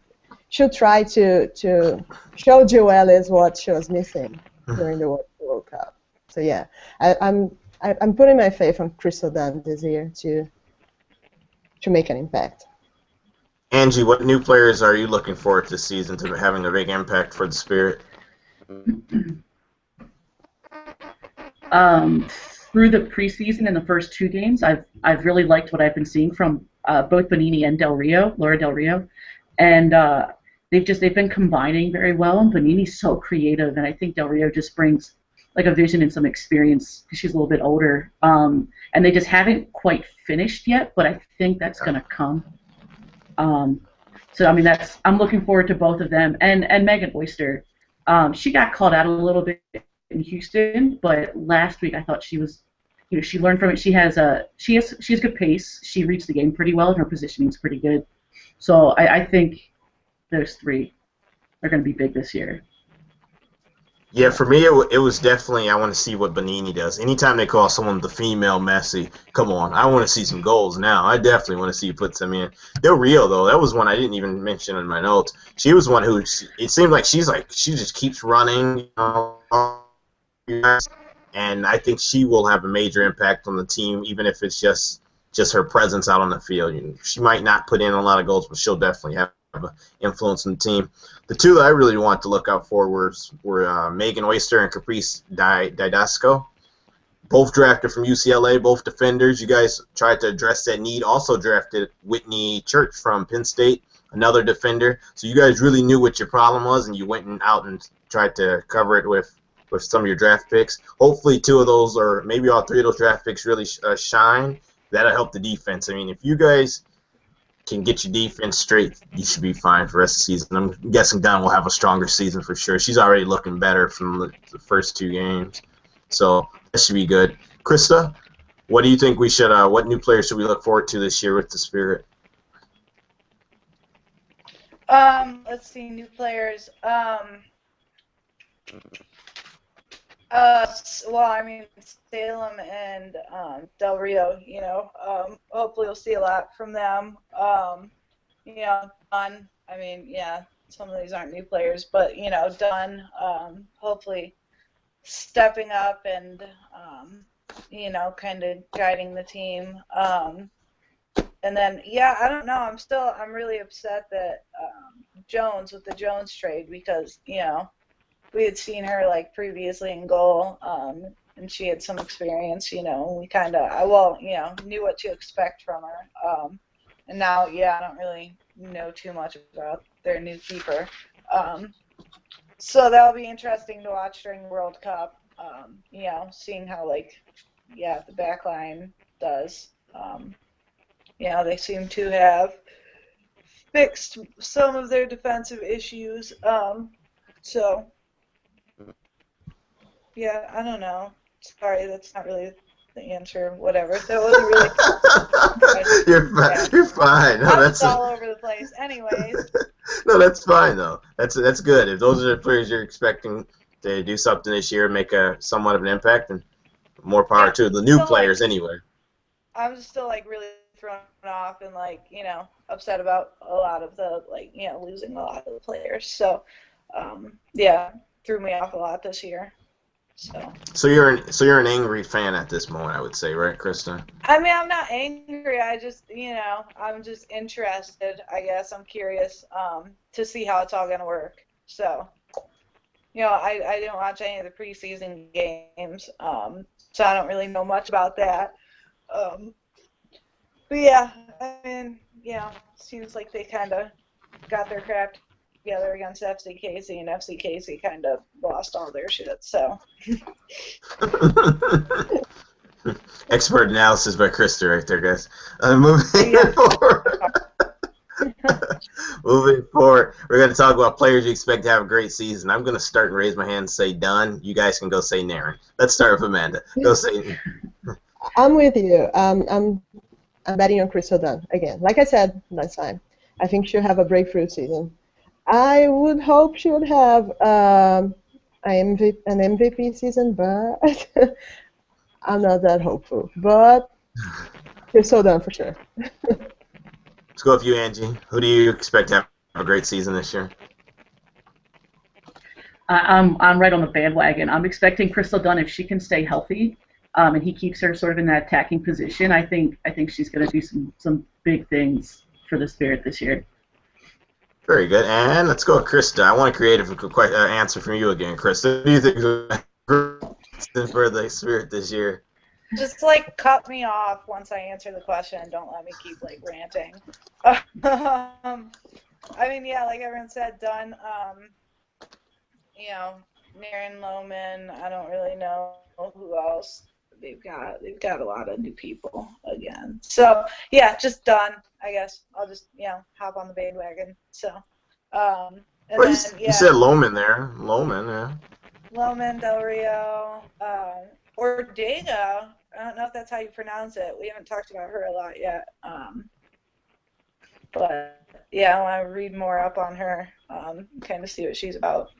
[SPEAKER 2] try to show Joelle what she was missing during the World Cup. So yeah, I'm putting my faith on Crystal Dunn this year to make an impact.
[SPEAKER 1] Angie, what new players are you looking forward this season to having a big impact for the Spirit?
[SPEAKER 3] Through the preseason in the first 2 games, I've really liked what I've been seeing from both Bonini and Laura Del Rio, and they've been combining very well. And Bonini's so creative, and I think Del Rio just brings like a vision and some experience because she's a little bit older. And they just haven't quite finished yet, but I think that's gonna come. So I mean I'm looking forward to both of them and Megan Oyster. She got called out a little bit in Houston, but last week I thought she was, she learned from it. She has good pace. She reads the game pretty well, and her positioning is pretty good. So I think those 3 are going to be big this year.
[SPEAKER 1] Yeah, for me, it was definitely, I want to see what Bonini does. Anytime they call someone the female Messi, come on, I want to see some goals now. I definitely want to see you put some in. Del Rio, though, that was one I didn't even mention in my notes. She was one who, it seemed like she just keeps running, and I think she will have a major impact on the team, even if it's just her presence out on the field. She might not put in a lot of goals, but she'll definitely have an influence on the team. The 2 that I really want to look out for were Megan Oyster and Caprice Didasco. Both drafted from UCLA, both defenders. You guys tried to address that need. Also drafted Whitney Church from Penn State, another defender. So you guys really knew what your problem was, and you went out and tried to cover it with some of your draft picks. Hopefully 2 of those, or maybe all 3 of those draft picks really shine. That'll help the defense. I mean, if you guys can get your defense straight, you should be fine for the rest of the season. I'm guessing Dunn will have a stronger season for sure. She's already looking better from the first 2 games. So that should be good. Krista, what do you think we should, what new players should we look forward to this year with the Spirit?
[SPEAKER 4] Let's see, new players. Well, I mean, Salem and Del Rio, hopefully we'll see a lot from them. Dunn, I mean, yeah, some of these aren't new players, but, Dunn, hopefully stepping up and, kind of guiding the team. And then, yeah, I don't know, I'm really upset that Jones, with the Jones trade, because, we had seen her like previously in goal, and she had some experience. We kind of, knew what to expect from her. And now, yeah, I don't really know too much about their new keeper. So that'll be interesting to watch during the World Cup. Seeing how the back line does. They seem to have fixed some of their defensive issues. So, yeah, I don't know. Sorry, that's not really the answer. Whatever. That wasn't really.
[SPEAKER 1] You're fine. No,
[SPEAKER 4] I'm
[SPEAKER 1] that's
[SPEAKER 4] just all over the place. Anyways.
[SPEAKER 1] No, that's fine though. That's good. If those are the players you're expecting to do something this year, make a somewhat of an impact, and more power to the new players anyway.
[SPEAKER 4] I'm just still really thrown off and upset about a lot of the losing a lot of the players. So threw me off a lot this year.
[SPEAKER 1] So you're an angry fan at this moment, I would say, right, Krista?
[SPEAKER 4] I mean, I'm not angry. I just I'm just interested. I guess I'm curious to see how it's all gonna work. So I didn't watch any of the preseason games, so I don't really know much about that. But yeah, I mean, seems like they kind of got their crap together against FC Casey, and FC Casey kind of lost all their shit. So.
[SPEAKER 1] Expert analysis by Krista right there, guys. Moving forward, we're going to talk about players you expect to have a great season. I'm going to start and raise my hand and say Dunn. You guys can go say Naren. Let's start with Amanda. Go say.
[SPEAKER 2] I'm with you. I'm betting on Crystal Dunn again. Like I said last time, I think she'll have a breakthrough season. I would hope she would have an MVP season, but I'm not that hopeful. But Crystal Dunn for sure.
[SPEAKER 1] Let's go with you, Angie. Who do you expect to have a great season this year?
[SPEAKER 3] I'm right on the bandwagon. I'm expecting Crystal Dunn, if she can stay healthy, and he keeps her sort of in that attacking position. I think she's going to do some big things for the Spirit this year.
[SPEAKER 1] Very good. And let's go with Krista. I want a creative answer from you again, Krista. What do you think is for the Spirit this year?
[SPEAKER 4] Just cut me off once I answer the question and don't let me keep ranting. I mean, yeah, like everyone said, Dunn. Naren Lohman. I don't really know who else. They've got a lot of new people again. So yeah, just Dunn. I guess I'll just hop on the bandwagon. So
[SPEAKER 1] You said Lohman there. Lohman, yeah.
[SPEAKER 4] Lohman, Del Rio, Ortega. I don't know if that's how you pronounce it. We haven't talked about her a lot yet. But yeah, I want to read more up on her, kind of see what she's about.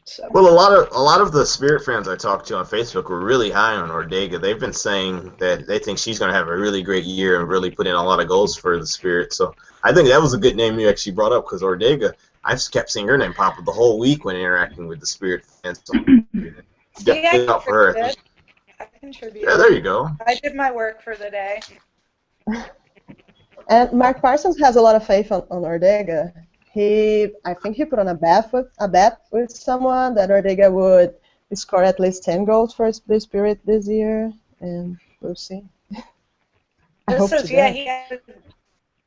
[SPEAKER 4] So.
[SPEAKER 1] Well, a lot of the Spirit fans I talked to on Facebook were really high on Ortega. They've been saying that they think she's going to have a really great year and really put in a lot of goals for the Spirit. So I think that was a good name you actually brought up, because Ortega, I've kept seeing her name pop up the whole week when interacting with the Spirit fans. So definitely out for her.
[SPEAKER 4] I contribute.
[SPEAKER 1] Yeah, there you go.
[SPEAKER 4] I did my work for the day.
[SPEAKER 2] And Mark Parsons has a lot of faith on Ortega. I think he put on a bet with someone that Ortega would score at least 10 goals for the Spirit this year, and we'll see.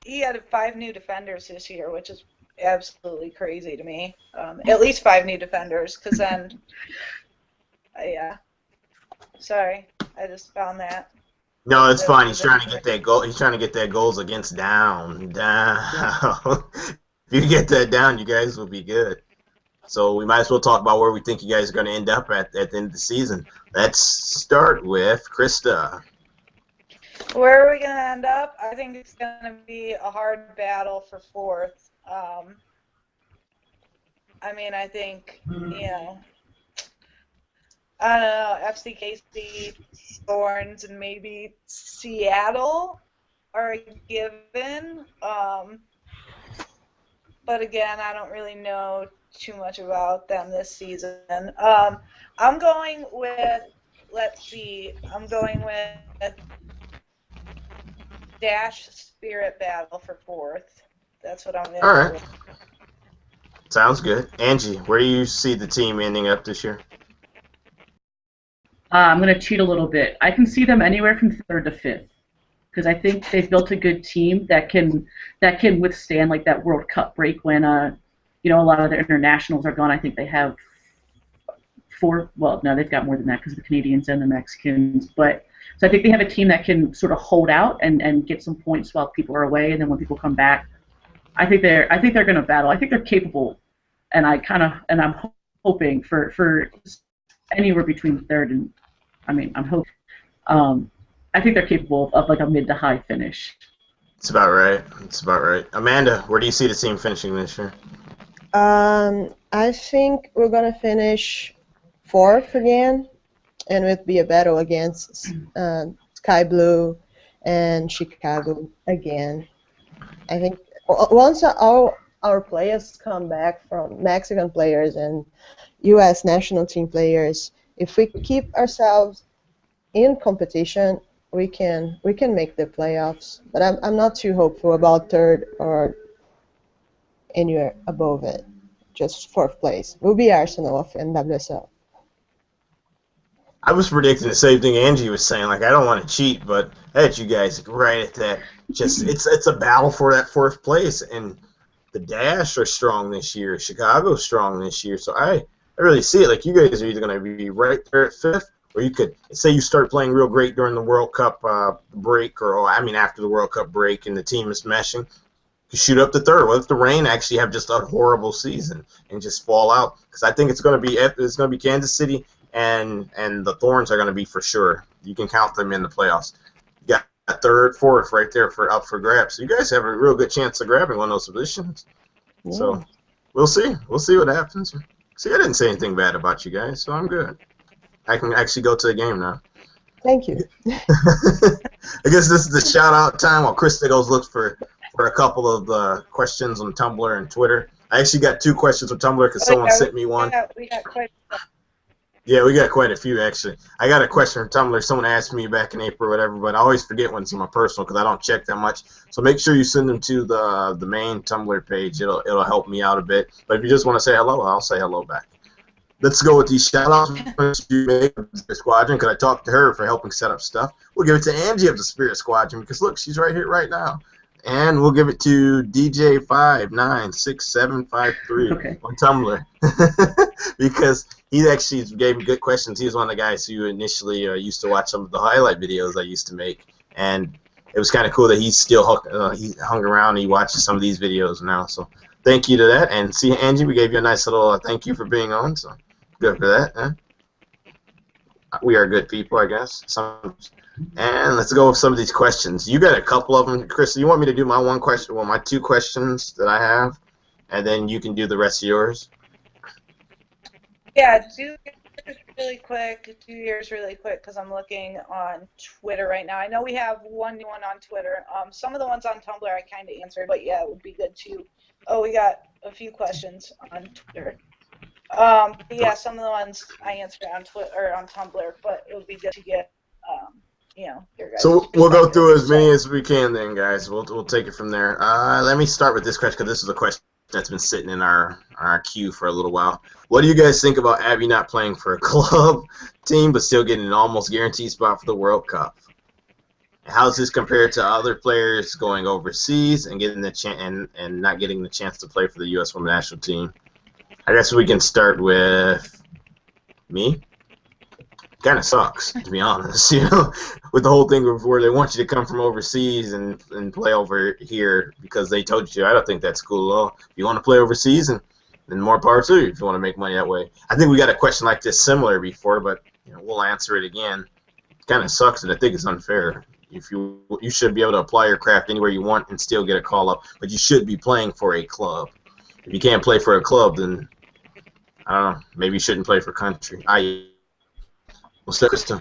[SPEAKER 4] He had 5 new defenders this year, which is absolutely crazy to me. At least 5 new defenders, because then, yeah. Sorry, I just found that.
[SPEAKER 1] No, it's fine. He's trying to get that goal. He's trying to get that goals against down. If you get that down, you guys will be good. So we might as well talk about where we think you guys are going to end up at the end of the season. Let's start with Krista.
[SPEAKER 4] Where are we going to end up? I think it's going to be a hard battle for 4th. I mean, I think, I don't know, FCKC, Thorns, and maybe Seattle are a given. But again, I don't really know too much about them this season. I'm going with, Dash Spirit Battle for 4th. That's what I'm going to go with.
[SPEAKER 1] Sounds good. Angie, where do you see the team ending up this year?
[SPEAKER 3] I'm going to cheat a little bit. I can see them anywhere from 3rd to 5th, because I think they've built a good team that can withstand that World Cup break when a lot of their internationals are gone. I think they have 4. Well, no, they've got more than that because of the Canadians and the Mexicans. But So I think they have a team that can sort of hold out and get some points while people are away, and then when people come back, I think they're going to battle. I think they're capable, and I'm hoping for anywhere between third and I'm hoping. I think they're capable of like a mid to high finish.
[SPEAKER 1] It's about right. It's about right. Amanda, where do you see the team finishing this year?
[SPEAKER 2] I think we're gonna finish fourth again, and it'll be a battle against Sky Blue and Chicago again. I think once all our players come back from Mexican players and U.S. national team players, if we keep ourselves in competition, we can make the playoffs. But I'm not too hopeful about third or anywhere above it. Just fourth place. We'll be Arsenal of NWSL.
[SPEAKER 1] I was predicting the same thing Angie was saying. Like, I don't want to cheat, but I had you guys right at that. Just it's a battle for that fourth place, and the Dash are strong this year. Chicago's strong this year, so I really see it. Like, you guys are either going to be right there at fifth, or you could say you start playing real great during the World Cup break, or after the World Cup break, and the team is meshing. You shoot up to third. What if the Rain actually have just a horrible season and just fall out? Because I think it's going to be Kansas City and the Thorns are going to be for sure. You can count them in the playoffs. You got a third, fourth right there up for grabs. So you guys have a real good chance of grabbing one of those positions. Yeah. So we'll see. We'll see what happens. See, I didn't say anything bad about you guys, so I'm good. I can actually go to the game now.
[SPEAKER 2] Thank you.
[SPEAKER 1] I guess this is the shout-out time while Krista goes look for a couple of questions on Tumblr and Twitter. I actually got 2 questions on Tumblr because someone sent me one.
[SPEAKER 4] We got quite a few.
[SPEAKER 1] Yeah, we got quite a few, actually. I got a question from Tumblr. Someone asked me back in April or whatever, but I always forget when it's on my personal because I don't check that much. So make sure you send them to the main Tumblr page. It'll help me out a bit. But if you just want to say hello, I'll say hello back. Let's go with these shout-outs you made of the Spirit Squadron because I talked to her for helping set up stuff. We'll give it to Angie of the Spirit Squadron because, look, she's right here right now. And we'll give it to DJ596753 on Tumblr because he actually gave me good questions. He was one of the guys who initially used to watch some of the highlight videos I used to make, and it was kind of cool that he still he hung around and he watches some of these videos now. So thank you to that. And see, Angie, we gave you a nice little thank you for being on. So good for that. Huh? We are good people, I guess. And let's go with some of these questions. You got a couple of them, Chris. You want me to do my one question? Well, my 2 questions that I have, and then you can do the rest of yours.
[SPEAKER 4] Yeah, do yours really quick because I'm looking on Twitter right now. I know we have one new one on Twitter. Some of the ones on Tumblr I kind of answered, but yeah, it would be good to. Oh, we got a few questions on Twitter. But yeah, some of the ones I answered on Twitter or on Tumblr, but it would be good to get. Your guys'
[SPEAKER 1] So we'll go through as many as we can then, guys. We'll take it from there. Let me start with this question because this is a question that's been sitting in our queue for a little while. What do you guys think about Abby not playing for a club team but still getting an almost guaranteed spot for the World Cup? How does this compare to other players going overseas and getting the and not getting the chance to play for the U.S. Women's National Team? I guess we can start with me. Kind of sucks, to be honest, with the whole thing where they want you to come from overseas and play over here because they told you. I don't think that's cool at all. If you want to play overseas, and then more power to you if you want to make money that way. I think we got a question like this similar before, but we'll answer it again. It kind of sucks, and I think it's unfair. If you should be able to apply your craft anywhere you want and still get a call up, but you should be playing for a club. If you can't play for a club, then I don't know. Maybe you shouldn't play for country. We'll start with Krista.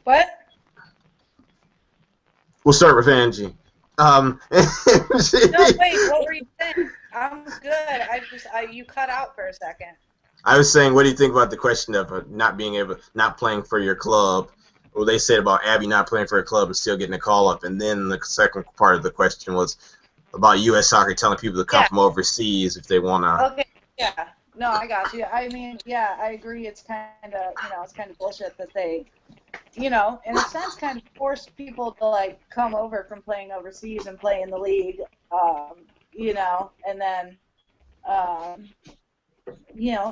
[SPEAKER 4] What?
[SPEAKER 1] We'll start with Angie.
[SPEAKER 4] No, wait. What were you saying? I'm good. You cut out for a second.
[SPEAKER 1] I was saying, what do you think about the question of not playing for your club? Well, they said about Abby not playing for a club and still getting a call up, and then the second part of the question was about U.S. Soccer telling people to come from overseas if they want to.
[SPEAKER 4] Okay. Yeah. No, I got you. I mean, yeah, I agree. It's kind of, it's kind of bullshit that they, in a sense, kind of force people to come over from playing overseas and play in the league, and then,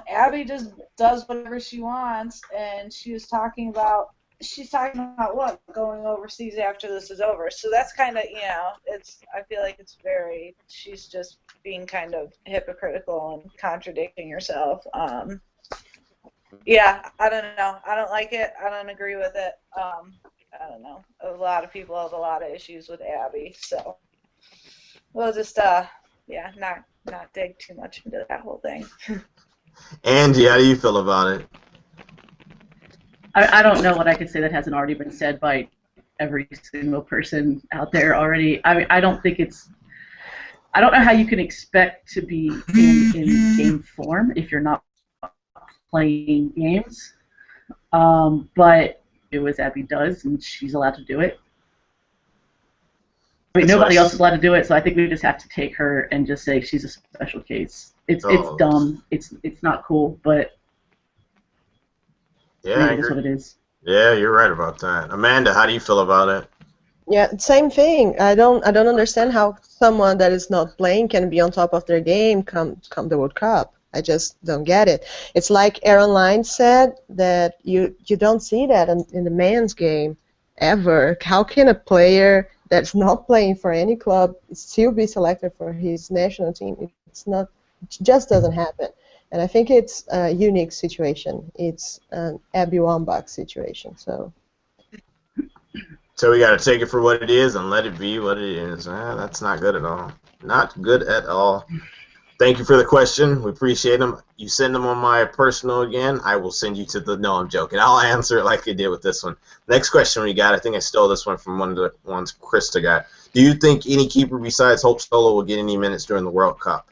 [SPEAKER 4] Abby just does whatever she wants, and she was talking about she's talking about what, going overseas after this is over. So that's kind of, I feel like she's just being kind of hypocritical and contradicting herself. Yeah, I don't know. I don't like it. I don't agree with it. I don't know. A lot of people have a lot of issues with Abby, so we'll just not dig too much into that whole thing.
[SPEAKER 1] Angie, how do you feel about it?
[SPEAKER 3] I don't know what I could say that hasn't already been said by every single person out there already. I mean, I don't know how you can expect to be in game form if you're not playing games. But it was Abby does, and she's allowed to do it. I mean, nobody else is allowed to do it, so I think we just have to take her and just say she's a special case. It's dumb. It's not cool, but
[SPEAKER 1] yeah,
[SPEAKER 3] it is what it is.
[SPEAKER 1] Yeah, you're right about that. Amanda, how do you feel about it?
[SPEAKER 2] Yeah, same thing. I don't understand how someone that is not playing can be on top of their game come the World Cup. I just don't get it. It's like Aaron Lyne said that you don't see that in the men's game ever. How can a player that's not playing for any club still be selected for his national team? It just doesn't happen. And I think it's a unique situation. It's an Abby Wambach situation. So
[SPEAKER 1] we got to take it for what it is and let it be what it is. That's not good at all. Not good at all. Thank you for the question. We appreciate them. You send them on my personal again, I will send you to the... No, I'm joking. I'll answer it like I did with this one. Next question we got, I think I stole this one from one of the ones Krista got. Do you think any keeper besides Hope Solo will get any minutes during the World Cup?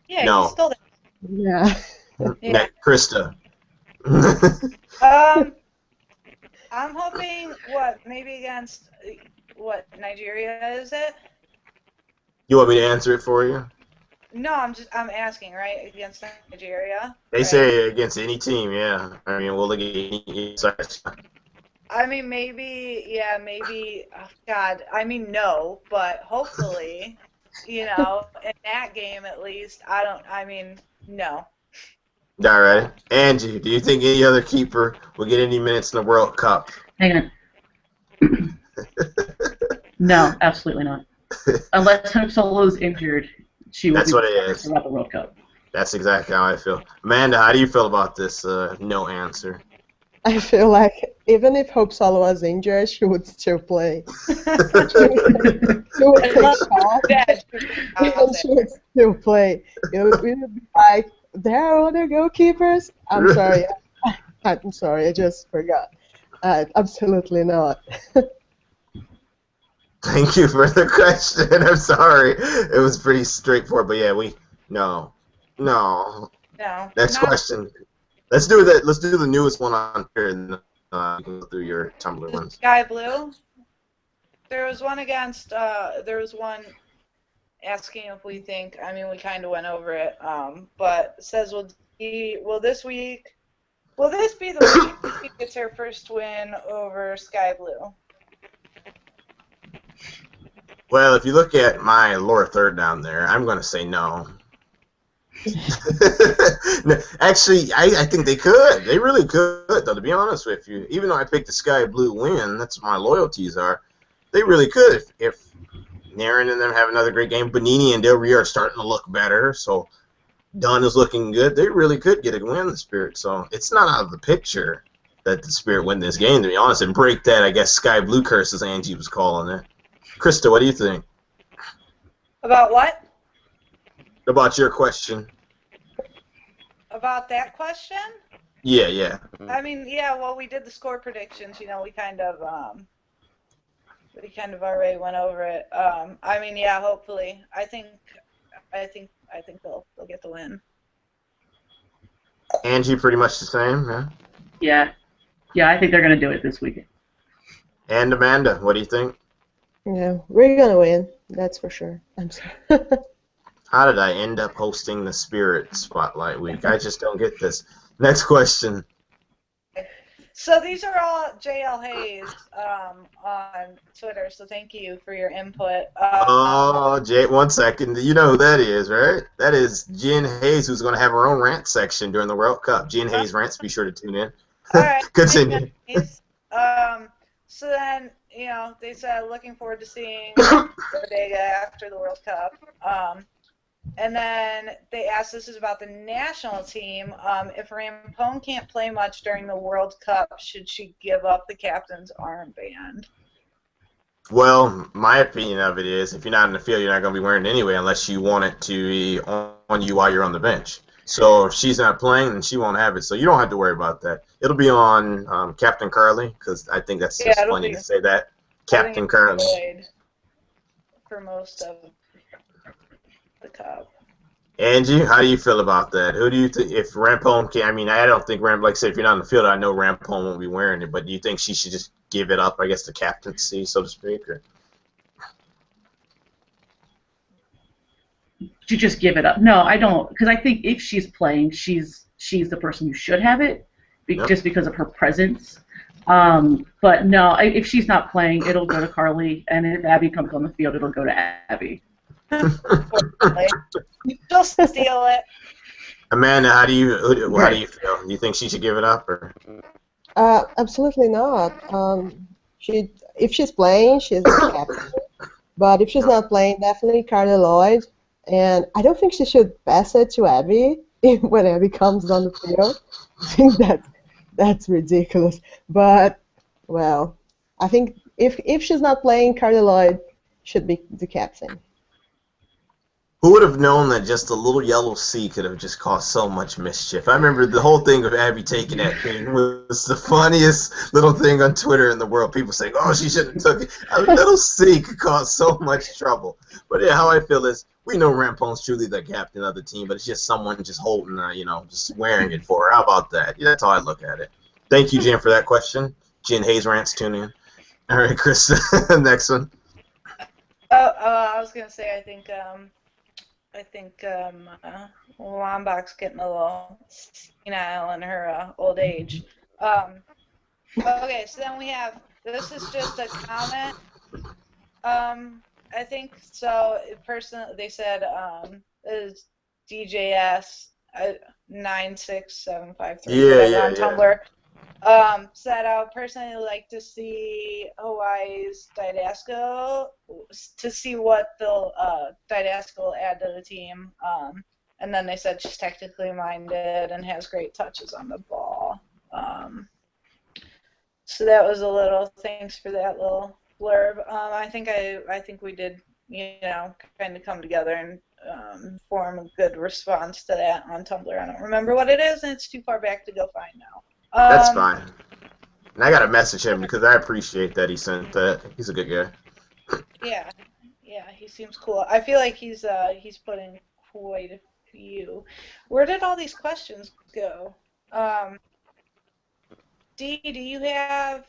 [SPEAKER 4] Yeah,
[SPEAKER 1] no.
[SPEAKER 4] You stole that.
[SPEAKER 2] Yeah.
[SPEAKER 1] Yeah. Krista.
[SPEAKER 4] I'm hoping, maybe against, Nigeria is it?
[SPEAKER 1] You want me to answer it for you?
[SPEAKER 4] No, I'm asking, right, against Nigeria?
[SPEAKER 1] They say against any team, yeah. I mean, we'll look at any side.
[SPEAKER 4] I mean, maybe, oh God, I mean, no, but hopefully, in that game at least, no.
[SPEAKER 1] All right. Angie, do you think any other keeper will get any minutes in the World Cup?
[SPEAKER 3] Hang on. No, absolutely not. Unless Hope Solo's injured, she will be throughout the World Cup.
[SPEAKER 1] That's exactly how I feel. Amanda, how do you feel about this no answer?
[SPEAKER 2] I feel like even if Hope Solo was injured, she would still play. She would take shots, and she would still play. It would be like, there are other goalkeepers? I'm sorry. I'm sorry, I just forgot. Absolutely not.
[SPEAKER 1] Thank you for the question. I'm sorry. It was pretty straightforward, but yeah, no. Next question. Let's do that. Let's do the newest one on here, and you can go through your Tumblr ones.
[SPEAKER 4] Sky Blue. There was one against. There was one asking if we think. I mean, we kind of went over it. But it says, will this be the week she gets her first win over Sky Blue?
[SPEAKER 1] Well, if you look at my lower third down there, I'm going to say no. No, actually, I think they could. They really could, though, to be honest with you. Even though I picked the Sky Blue win, that's what my loyalties are. They really could. If Naren and them have another great game, Bonini and Del Rio are starting to look better, so Dunn is looking good. They really could get a win in the Spirit, so it's not out of the picture that the Spirit win this game, to be honest, and break that, I guess, Sky Blue curse, as Angie was calling it. Krista, what do you think?
[SPEAKER 4] About what?
[SPEAKER 1] About your question.
[SPEAKER 4] About that question?
[SPEAKER 1] Yeah.
[SPEAKER 4] I mean, yeah. Well, we did the score predictions. We kind of already went over it. I mean, yeah. Hopefully, I think they'll get the win.
[SPEAKER 1] Angie, pretty much the same, yeah.
[SPEAKER 3] Yeah. I think they're gonna do it this weekend.
[SPEAKER 1] And Amanda, what do you think?
[SPEAKER 2] Yeah, we're gonna win. That's for sure. I'm sorry.
[SPEAKER 1] How did I end up hosting the Spirit Spotlight Week? I just don't get this. Next question.
[SPEAKER 4] So these are all JL Hayes on Twitter, so thank you for your input.
[SPEAKER 1] Jay, 1 second. You know who that is, right? That is Jen Hayes, who's going to have her own rant section during the World Cup. Jen Hayes rants, be sure to tune in.
[SPEAKER 4] All right.
[SPEAKER 1] Continue.
[SPEAKER 4] So then, they said looking forward to seeing Bodega after the World Cup. And then they asked, this is about the national team, if Rampone can't play much during the World Cup, should she give up the captain's armband?
[SPEAKER 1] Well, my opinion of it is, if you're not in the field, you're not going to be wearing it anyway, unless you want it to be on you while you're on the bench. So if she's not playing, then she won't have it. So you don't have to worry about that. It'll be on Captain Carly, because I think that's just funny to say that. Captain Carly.
[SPEAKER 4] For most of the cup.
[SPEAKER 1] Angie, how do you feel about that? Who do you think, if Rampone can, I mean, I don't think like I said, if you're not in the field, I know Rampone won't be wearing it, but do you think she should just give it up, I guess, the captaincy, so to speak? Or?
[SPEAKER 3] To just give it up? No, I don't, because I think if she's playing, she's the person who should have it, just because of her presence. But no, if she's not playing, it'll go to Carly, and if Abby comes on the field, it'll go to Abby.
[SPEAKER 4] She'll steal it.
[SPEAKER 1] Amanda, how do you feel? Do you think she should give it up, or?
[SPEAKER 2] Absolutely not. If she's playing, she's the captain. But if she's not playing, definitely Carly Lloyd. And I don't think she should pass it to Abby when Abby comes on the field. I think that's ridiculous. But, well, I think if she's not playing, Carly Lloyd should be the captain.
[SPEAKER 1] Who would have known that just a little yellow C could have just caused so much mischief? I remember the whole thing of Abby taking that thing was the funniest little thing on Twitter in the world. People saying, "Oh, she shouldn't have took it." A little C could cause so much trouble. But yeah, how I feel is, we know Rampone's truly the captain of the team, but it's just someone just holding, just wearing it for her. How about that? Yeah, that's how I look at it. Thank you, Jen, for that question. Jen Hayes Rants, tune in. All right, Chris, next one.
[SPEAKER 4] I was gonna say, I think Lombach's getting a little senile in her old age. Okay, so then we have, this is just a comment. I think so. They said is DJS 96753 on Tumblr. Said I would personally like to see Hawaii's Didasco, to see what the Didasco will add to the team. And then they said she's technically minded and has great touches on the ball. So that was a little, thanks for that little blurb. I think we did, kind of come together and form a good response to that on Tumblr. I don't remember what it is, and it's too far back to go find now.
[SPEAKER 1] That's fine. And I gotta message him because I appreciate that he sent that. He's a good guy.
[SPEAKER 4] Yeah, he seems cool. I feel like he's put in quite a few. Where did all these questions go? Dee, do you have?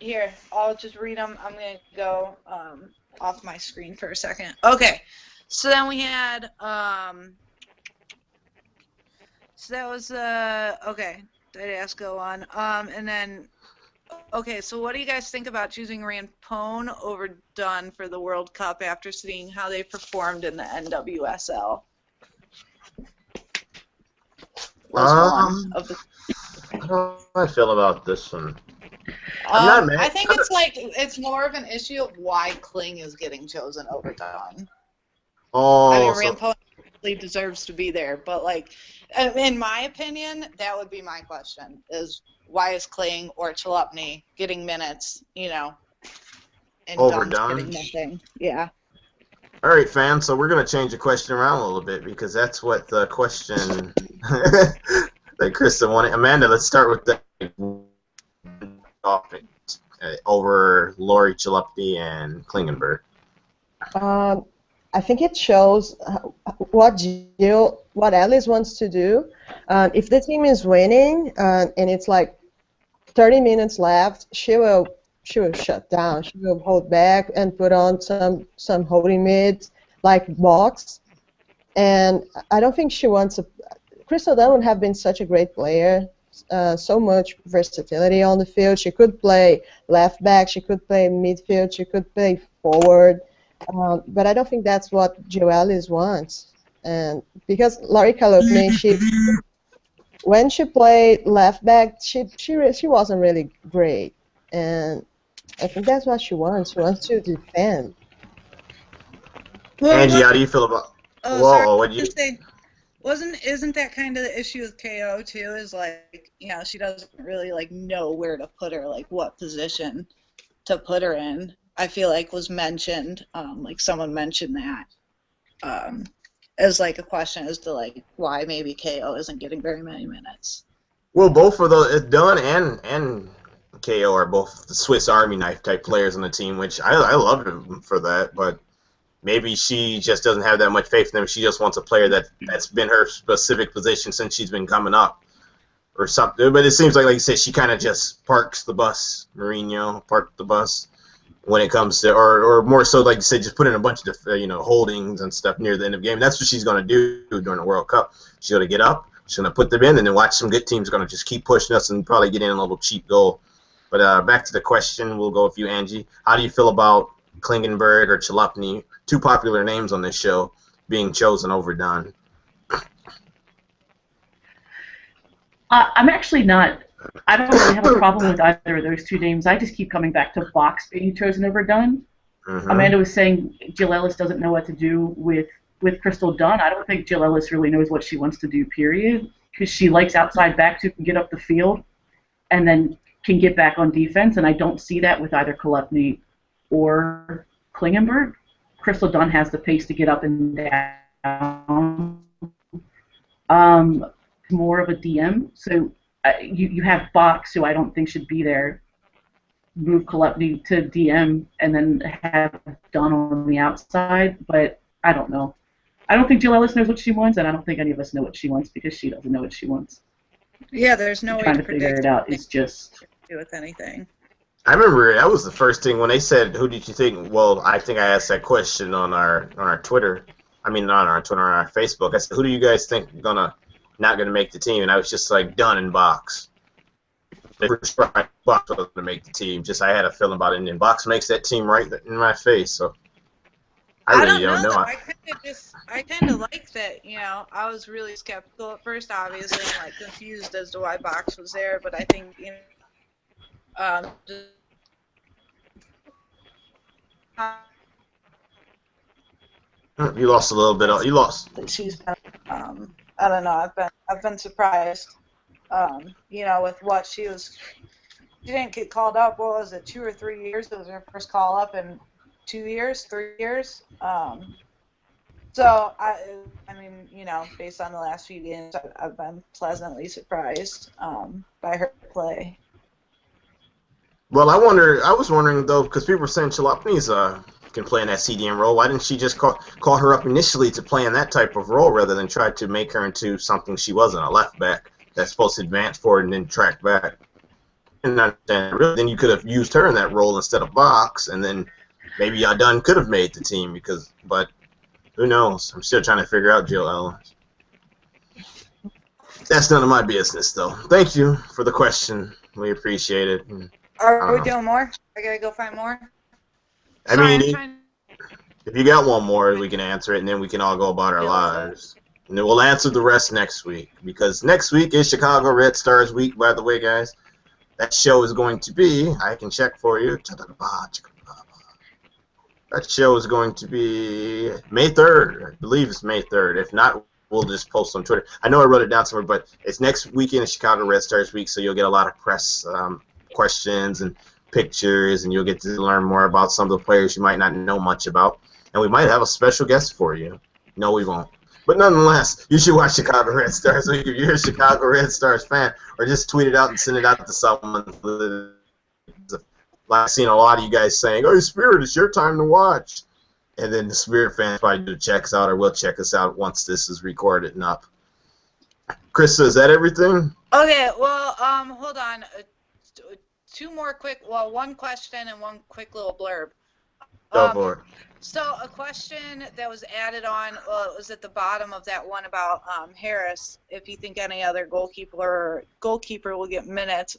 [SPEAKER 4] Here, I'll just read them. I'm gonna go off my screen for a second. Okay, so then we had so that was okay. Didasco on. And then, okay, so what do you guys think about choosing Rampone over Dunn for the World Cup after seeing how they performed in the NWSL?
[SPEAKER 1] How do I feel about this one?
[SPEAKER 5] I think it's more of an issue of why Kling is getting chosen over Dunn. I mean, Rampone deserves to be there, but in my opinion, that would be my question: is why is Kling or Chalupny getting minutes, and
[SPEAKER 1] over
[SPEAKER 5] Dunn's getting nothing? Yeah.
[SPEAKER 1] All right, fam. So we're gonna change the question around a little bit because that's what the question that Krista wanted. Amanda, let's start with the over Lori Chalupny and Klingenberg.
[SPEAKER 2] I think it shows what Alice wants to do. If the team is winning and it's 30 minutes left, she will shut down. She will hold back and put on some holding mids like box. And I don't think she wants Crystal Dunn would have been such a great player. So much versatility on the field. She could play left back. She could play midfield. She could play forward. But I don't think that's what Joelis wants. And because Laurie Kalupny, when she played left back, she wasn't really great. and I think that's what she wants. She wants to defend.
[SPEAKER 1] Well, Angie, how do you feel about?
[SPEAKER 5] What you say? Isn't that kind of the issue with KO too? Is like, she doesn't really like know where to put her, like what position to put her in. I feel like was mentioned, like someone mentioned that, as like a question as to like why maybe KO isn't getting very many minutes.
[SPEAKER 1] Well, both of those, Dunn and KO are both the Swiss Army knife type players on the team, which I love them for that, but maybe she just doesn't have that much faith in them. She just wants a player that's been her specific position since she's been coming up or something. But it seems like you said, she kind of just parks the bus, Mourinho, parked the bus when it comes to, or more so, like you said, just put in a bunch of, holdings and stuff near the end of the game. That's what she's going to do during the World Cup. She's going to get up, she's going to put them in, and then watch some good teams going to just keep pushing us and probably get in a little cheap goal. But back to the question, we'll go with you, Angie. How do you feel about Klingenberg or Chalupny, two popular names on this show, being chosen over Dunn?
[SPEAKER 3] I'm actually not. I don't really have a problem with either of those two names. I just keep coming back to Box being chosen over Dunn. Mm-hmm. Amanda was saying Jill Ellis doesn't know what to do with Crystal Dunn. I don't think Jill Ellis really knows what she wants to do, period, because she likes outside backs who can get up the field and then can get back on defense, and I don't see that with either Chalupny or Klingenberg. Crystal Dunn has the pace to get up and down. More of a DM, so you have Box, who I don't think should be there. Move Chalupny to DM and then have Dunn on the outside, but I don't know. I don't think Jill Ellis knows what she wants, and I don't think any of us know what she wants because she doesn't know what she wants.
[SPEAKER 5] Yeah, there's no way to
[SPEAKER 3] figure it out. It's just
[SPEAKER 5] do with anything.
[SPEAKER 1] I remember that was the first thing when they said, "Who did you think?" Well, I think I asked that question on our Twitter. I mean, not on our Twitter, on our Facebook. I said, "Who do you guys think not gonna make the team?" And I was just like, Dunn and Box. Box was gonna make the team. Just I had a feeling about it, and then Box makes that team right in my face. So I really don't know.
[SPEAKER 5] I kind of like that. I was really skeptical at first, obviously, and like confused as to why Box was there. But I think
[SPEAKER 1] you lost a little bit. You lost.
[SPEAKER 5] She's been, I don't know. I've been surprised. With what she was. She didn't get called up. What was it? 2 or 3 years. It was her first call up in 2 years, 3 years. So I mean, based on the last few games, I've been pleasantly surprised by her play.
[SPEAKER 1] Well, I was wondering though, because people were saying Chalupny's can play in that CDM role. Why didn't she just call her up initially to play in that type of role rather than try to make her into something she wasn't, a left back that's supposed to advance forward and then track back? And then you could have used her in that role instead of Box, and then maybe Dunn could have made the team but who knows? I'm still trying to figure out Jill Ellis. That's none of my business, though. Thank you for the question. We appreciate it.
[SPEAKER 5] Are we doing more? I gotta go find more.
[SPEAKER 1] I mean, if you got one more, we can answer it, and then we can all go about our lives. And then we'll answer the rest next week, because next week is Chicago Red Stars week, by the way, guys. That show is going to be, I can check for you. That show is going to be May 3rd. I believe it's May 3rd. If not, we'll just post on Twitter. I know I wrote it down somewhere, but it's next weekend is Chicago Red Stars week, so you'll get a lot of press questions and pictures, and you'll get to learn more about some of the players you might not know much about. And we might have a special guest for you. No, we won't. But nonetheless, you should watch Chicago Red Stars week if you're a Chicago Red Stars fan, or just tweet it out and send it out to someone. I've seen a lot of you guys saying, "Oh, Spirit, it's your time to watch." And then the Spirit fans probably do check us out, or will check us out once this is recorded and up. Krista, is that everything?
[SPEAKER 5] Okay, well, hold on. One question and one quick little blurb.
[SPEAKER 1] Go for it.
[SPEAKER 5] So a question that was added on, it was at the bottom of that one about Harris, if you think any other goalkeeper will get minutes.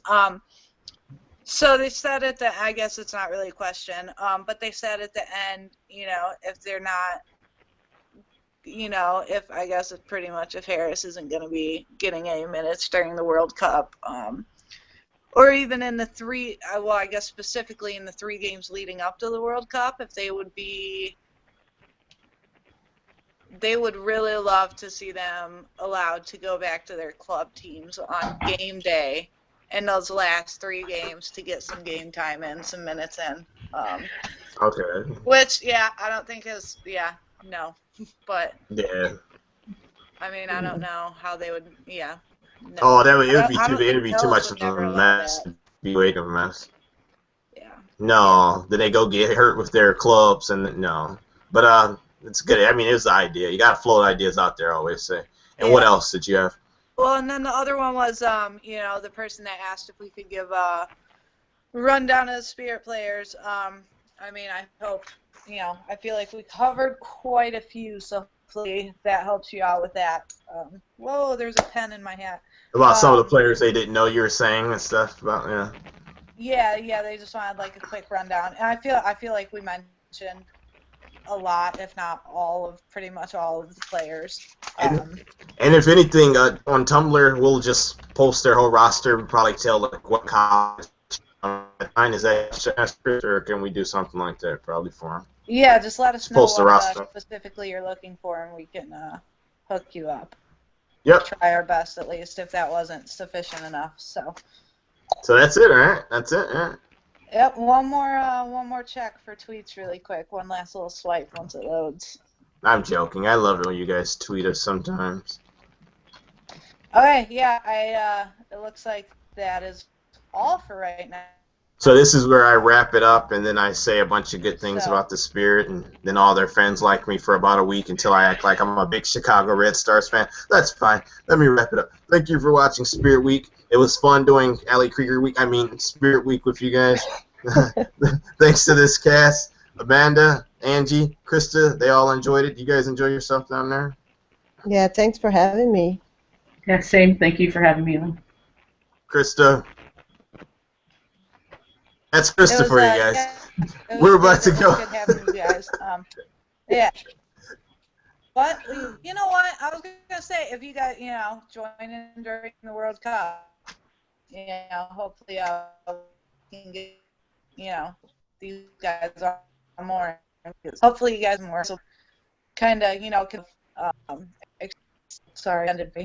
[SPEAKER 5] So they said at the, I guess it's not really a question, but they said at the end, if they're not, if I guess it's pretty much if Harris isn't going to be getting any minutes during the World Cup,
[SPEAKER 4] or even in the three, well, I guess specifically in the 3 games leading up to the World Cup, if they would be, they would really love to see them allowed to go back to their club teams on game day in those last 3 games to get some game time in, some minutes in.
[SPEAKER 1] Okay.
[SPEAKER 4] Which, yeah, I don't think is, yeah, no. But,
[SPEAKER 1] yeah.
[SPEAKER 4] I mean, I don't know how they would, yeah. No.
[SPEAKER 1] Oh, it'd be too much of a mess. It'd be way too mess.
[SPEAKER 4] Yeah.
[SPEAKER 1] No, then they go get hurt with their clubs, and no. But it's good. I mean, it was the idea. You got to float ideas out there, I always say. And what else did you have?
[SPEAKER 4] Well, and then the other one was, you know, the person that asked if we could give a rundown of the Spirit players. I mean, I hope, you know, I feel like we covered quite a few, so hopefully that helps you out with that. Whoa, there's a pen in my hat.
[SPEAKER 1] About some of the players they didn't know you were saying and stuff about,
[SPEAKER 4] yeah. Yeah, they just wanted like a quick rundown. And I feel like we mentioned a lot, if not all of, pretty much all of the players.
[SPEAKER 1] And if anything, on Tumblr, we'll just post their whole roster and probably tell like what college is that, or can we do something like that probably for them?
[SPEAKER 4] Yeah, just let us know what specifically you're looking for, and we can hook you up.
[SPEAKER 1] Yep.
[SPEAKER 4] Try our best, at least, if that wasn't sufficient enough. So
[SPEAKER 1] that's it, all right? That's it, all right?
[SPEAKER 4] Yep. One more check for tweets, really quick. One last little swipe once it loads.
[SPEAKER 1] I'm joking. I love it when you guys tweet us sometimes.
[SPEAKER 4] Okay. Yeah. It looks like that is all for right now.
[SPEAKER 1] So this is where I wrap it up, and then I say a bunch of good things about the Spirit, and then all their friends like me for about a week until I act like I'm a big Chicago Red Stars fan. That's fine. Let me wrap it up. Thank you for watching Spirit Week. It was fun doing Ali Krieger Week. I mean Spirit Week with you guys. Thanks to this cast, Amanda, Angie, Krista. They all enjoyed it. You guys enjoy yourself down there?
[SPEAKER 2] Yeah. Thanks for having me.
[SPEAKER 3] Yeah. Same. Thank you for having me on.
[SPEAKER 1] Krista. That's Krista for you guys. Yeah, we're about to go.
[SPEAKER 4] Good having you guys. Yeah. But you know what? I was gonna say, if you guys, you know, join in during the World Cup, you know, hopefully can get, you know, these guys are more. Hopefully, you guys more. So, kind of, you know, can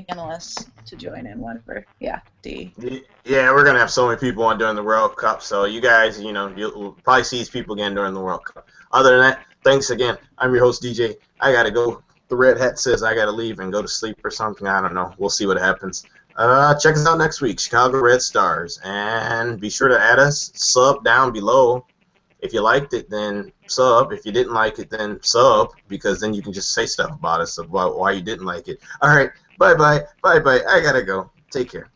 [SPEAKER 4] analysts to join in, whatever. Yeah, D.
[SPEAKER 1] Yeah, we're gonna have so many people on during the World Cup, so you guys, you know, you'll probably see these people again during the World Cup. Other than that, thanks again. I'm your host, DJ. I gotta go. The red hat says I gotta leave and go to sleep or something. I don't know. We'll see what happens. Check us out next week, Chicago Red Stars, and be sure to add us. Sub down below. If you liked it, then sub. If you didn't like it, then sub, because then you can just say stuff about us about why you didn't like it. All right, bye-bye, bye-bye. I gotta go. Take care.